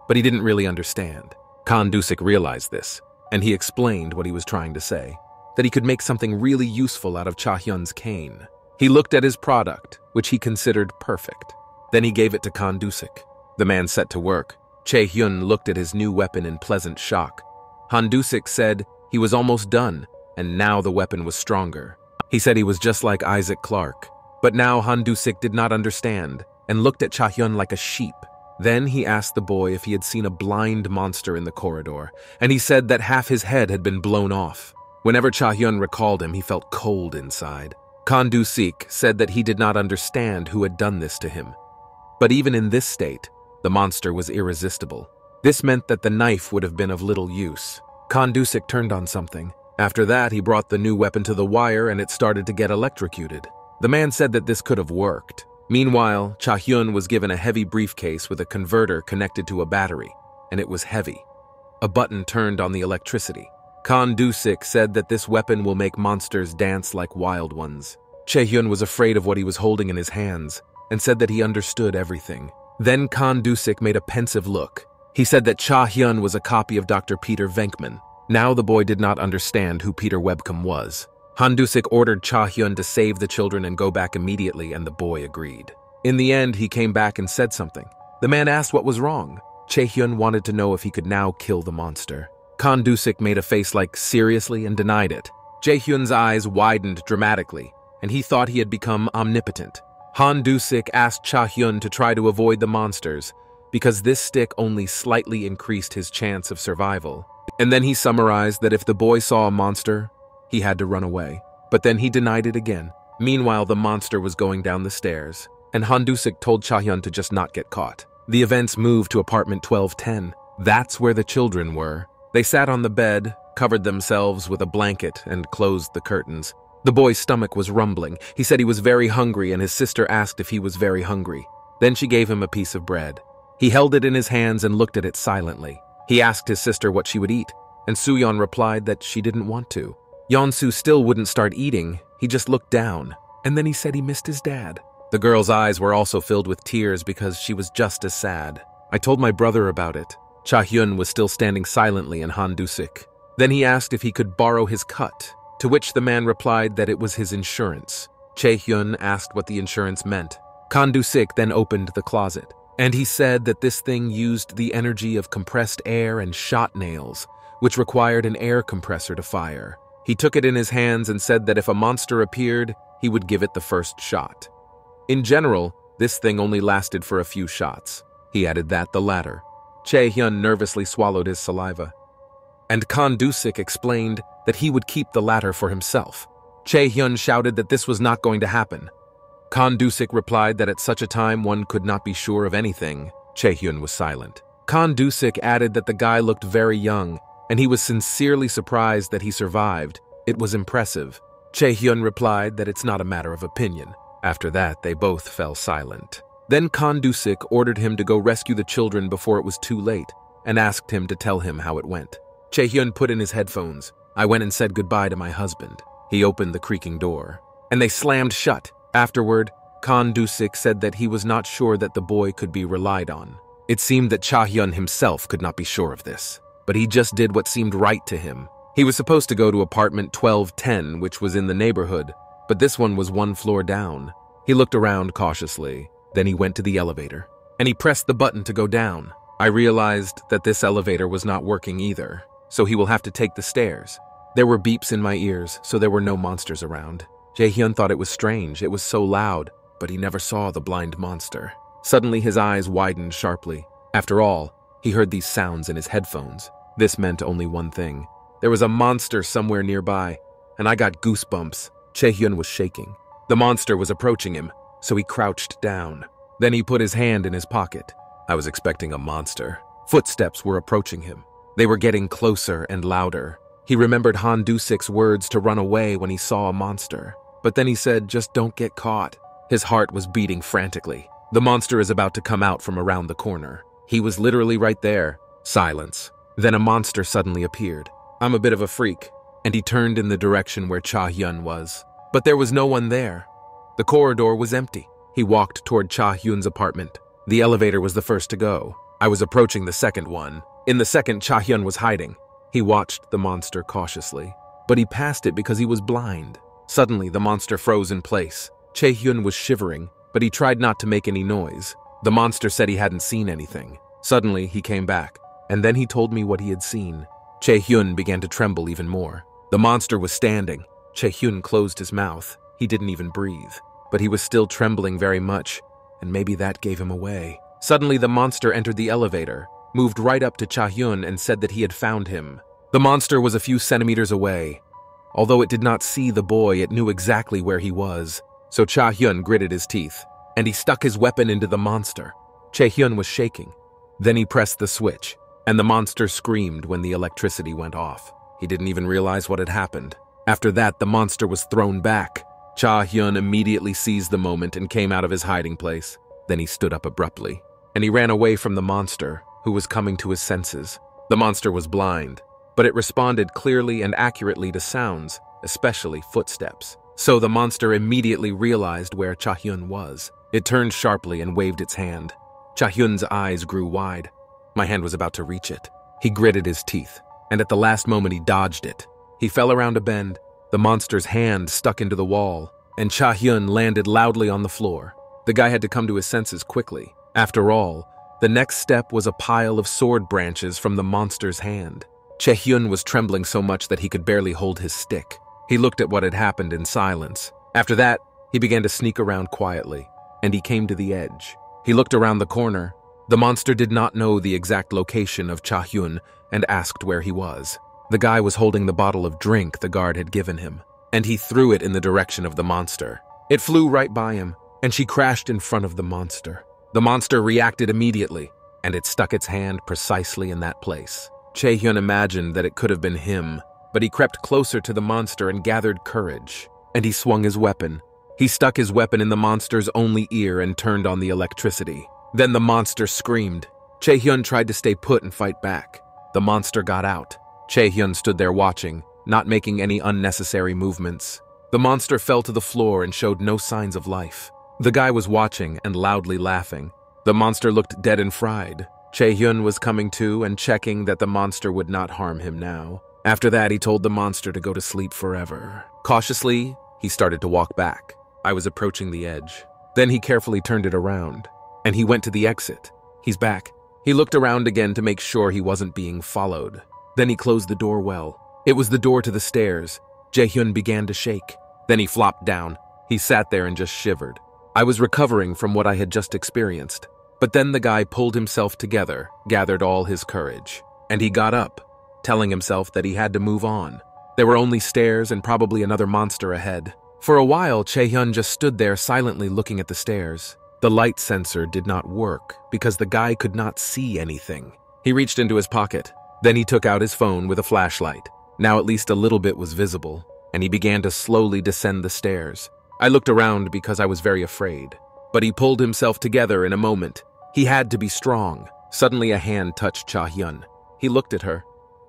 but he didn't really understand. Han Dusik realized this, and he explained what he was trying to say, that he could make something really useful out of Cha-hyun's cane. He looked at his product, which he considered perfect. Then he gave it to Han Dusik. The man set to work. Cha-hyun looked at his new weapon in pleasant shock. Han Dusik said he was almost done, and now the weapon was stronger. He said he was just like Isaac Clarke. But now Han Dusik did not understand and looked at Cha-hyun like a sheep. Then he asked the boy if he had seen a blind monster in the corridor, and he said that half his head had been blown off. Whenever Cha-hyun recalled him, he felt cold inside. Han Dusik said that he did not understand who had done this to him. But even in this state, the monster was irresistible. This meant that the knife would have been of little use. Han Dusik turned on something. After that, he brought the new weapon to the wire and it started to get electrocuted. The man said that this could have worked. Meanwhile, Cha-hyun was given a heavy briefcase with a converter connected to a battery, and it was heavy. A button turned on the electricity. Han Dusik said that this weapon will make monsters dance like wild ones. Cha-hyun was afraid of what he was holding in his hands and said that he understood everything. Then Han Dusik made a pensive look. He said that Cha-hyun was a copy of Dr. Peter Venkman. Now the boy did not understand who Peter Webcom was. Han Dusik ordered Cha-hyun to save the children and go back immediately, and the boy agreed. In the end, he came back and said something. The man asked what was wrong. Cha-hyun wanted to know if he could now kill the monster. Han Dusik made a face like seriously and denied it. Jae-hyun's eyes widened dramatically, and he thought he had become omnipotent. Han Dusik asked Cha-hyun to try to avoid the monsters, because this stick only slightly increased his chance of survival. And then he summarized that if the boy saw a monster, he had to run away. But then he denied it again. Meanwhile, the monster was going down the stairs, and Han Dusik told Cha-hyun to just not get caught. The events moved to apartment 1210. That's where the children were. They sat on the bed, covered themselves with a blanket, and closed the curtains. The boy's stomach was rumbling. He said he was very hungry, and his sister asked if he was very hungry. Then she gave him a piece of bread. He held it in his hands and looked at it silently. He asked his sister what she would eat, and Soo-yeon replied that she didn't want to. Yeon-soo still wouldn't start eating. He just looked down, and then he said he missed his dad. The girl's eyes were also filled with tears because she was just as sad. I told my brother about it. Cha-hyun was still standing silently in Han Dusik. Then he asked if he could borrow his cut, to which the man replied that it was his insurance. Chae-hyun asked what the insurance meant. Han Dusik then opened the closet, and he said that this thing used the energy of compressed air and shot nails, which required an air compressor to fire. He took it in his hands and said that if a monster appeared, he would give it the first shot. In general, this thing only lasted for a few shots. He added that the latter. Chae-hyun nervously swallowed his saliva. And Han Dusik explained that he would keep the latter for himself. Chae-hyun shouted that this was not going to happen. Han Dusik replied that at such a time one could not be sure of anything. Chae-hyun was silent. Han Dusik added that the guy looked very young, and he was sincerely surprised that he survived. It was impressive. Chae-hyun replied that it's not a matter of opinion. After that, they both fell silent. Then Han Dusik ordered him to go rescue the children before it was too late, and asked him to tell him how it went. Chae-hyun put in his headphones. I went and said goodbye to my husband. He opened the creaking door, and they slammed shut. Afterward, Khan Dusik said that he was not sure that the boy could be relied on. It seemed that Cha Hyun himself could not be sure of this, but he just did what seemed right to him. He was supposed to go to apartment 1210, which was in the neighborhood, but this one was one floor down. He looked around cautiously, then he went to the elevator, and he pressed the button to go down. I realized that this elevator was not working either, so he will have to take the stairs. There were beeps in my ears, so there were no monsters around. Jae-hyun thought it was strange, it was so loud, but he never saw the blind monster. Suddenly his eyes widened sharply. After all, he heard these sounds in his headphones. This meant only one thing. There was a monster somewhere nearby, and I got goosebumps. Jae-hyun was shaking. The monster was approaching him, so he crouched down. Then he put his hand in his pocket. I was expecting a monster. Footsteps were approaching him. They were getting closer and louder. He remembered Han Du-sik's words to run away when he saw a monster. But then he said, "Just don't get caught." His heart was beating frantically. The monster is about to come out from around the corner. He was literally right there. Silence. Then a monster suddenly appeared. I'm a bit of a freak, and he turned in the direction where Cha Hyun was. But there was no one there. The corridor was empty. He walked toward Cha Hyun's apartment. The elevator was the first to go. I was approaching the second one. In the second, Cha Hyun was hiding. He watched the monster cautiously, but he passed it because he was blind. Suddenly, the monster froze in place. Chae-hyun was shivering, but he tried not to make any noise. The monster said he hadn't seen anything. Suddenly, he came back, and then he told me what he had seen. Chae-hyun began to tremble even more. The monster was standing. Chae-hyun closed his mouth. He didn't even breathe, but he was still trembling very much, and maybe that gave him away. Suddenly, the monster entered the elevator, moved right up to Cha-hyun and said that he had found him. The monster was a few centimeters away. Although it did not see the boy, it knew exactly where he was. So Cha-hyun gritted his teeth, and he stuck his weapon into the monster. Chae-hyun was shaking. Then he pressed the switch, and the monster screamed when the electricity went off. He didn't even realize what had happened. After that, the monster was thrown back. Cha-hyun immediately seized the moment and came out of his hiding place. Then he stood up abruptly, and he ran away from the monster, who was coming to his senses. The monster was blind, but it responded clearly and accurately to sounds, especially footsteps. So the monster immediately realized where Cha-hyun was. It turned sharply and waved its hand. Cha-hyun's eyes grew wide. My hand was about to reach it. He gritted his teeth, and at the last moment he dodged it. He fell around a bend. The monster's hand stuck into the wall, and Cha-hyun landed loudly on the floor. The guy had to come to his senses quickly. After all, the next step was a pile of sword branches from the monster's hand. Chae-hyun was trembling so much that he could barely hold his stick. He looked at what had happened in silence. After that, he began to sneak around quietly, and he came to the edge. He looked around the corner. The monster did not know the exact location of Cha-hyun and asked where he was. The guy was holding the bottle of drink the guard had given him, and he threw it in the direction of the monster. It flew right by him, and she crashed in front of the monster. The monster reacted immediately, and it stuck its hand precisely in that place. Chae-hyun imagined that it could have been him, but he crept closer to the monster and gathered courage, and he swung his weapon. He stuck his weapon in the monster's only ear and turned on the electricity. Then the monster screamed. Chae-hyun tried to stay put and fight back. The monster got out. Chae-hyun stood there watching, not making any unnecessary movements. The monster fell to the floor and showed no signs of life. The guy was watching and loudly laughing. The monster looked dead and fried. Chae-hyun was coming to and checking that the monster would not harm him now. After that, he told the monster to go to sleep forever. Cautiously, he started to walk back. I was approaching the edge. Then he carefully turned it around, and he went to the exit. He's back. He looked around again to make sure he wasn't being followed. Then he closed the door well. It was the door to the stairs. Jae-hyun began to shake. Then he flopped down. He sat there and just shivered. I was recovering from what I had just experienced. But then the guy pulled himself together, gathered all his courage, and he got up, telling himself that he had to move on. There were only stairs and probably another monster ahead. For a while, Chae-hyun just stood there silently looking at the stairs. The light sensor did not work because the guy could not see anything. He reached into his pocket. Then he took out his phone with a flashlight. Now at least a little bit was visible, and he began to slowly descend the stairs. I looked around because I was very afraid, but he pulled himself together in a moment. He had to be strong. Suddenly a hand touched Cha-hyun. He looked at her,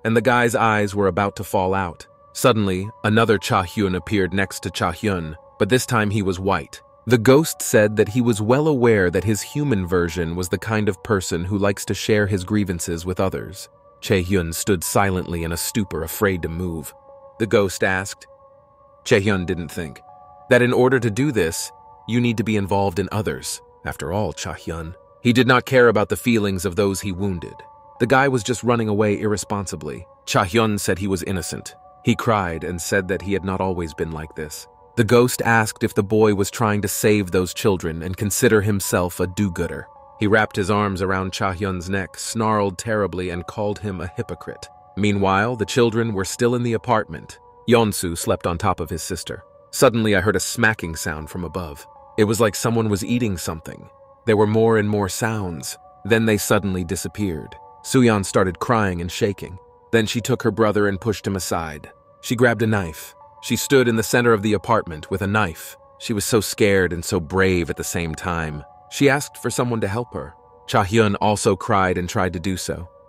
and the guy's eyes were about to fall out. Suddenly, another Cha-hyun appeared next to Cha-hyun, but this time he was white. The ghost said that he was well aware that his human version was the kind of person who likes to share his grievances with others. Chae-hyun stood silently in a stupor, afraid to move. The ghost asked. Chae-hyun didn't think that in order to do this, you need to be involved in others. After all, Chae-hyun, he did not care about the feelings of those he wounded. The guy was just running away irresponsibly. Chae-hyun said he was innocent. He cried and said that he had not always been like this. The ghost asked if the boy was trying to save those children and consider himself a do-gooder. He wrapped his arms around Chae-hyun's neck, snarled terribly, and called him a hypocrite. Meanwhile, the children were still in the apartment. Yeon-soo slept on top of his sister. Suddenly, I heard a smacking sound from above. It was like someone was eating something. There were more and more sounds. Then they suddenly disappeared. Soo-yeon started crying and shaking. Then she took her brother and pushed him aside. She grabbed a knife. She stood in the center of the apartment with a knife. She was so scared and so brave at the same time. She asked for someone to help her. Chae-hyun also cried and tried to do so.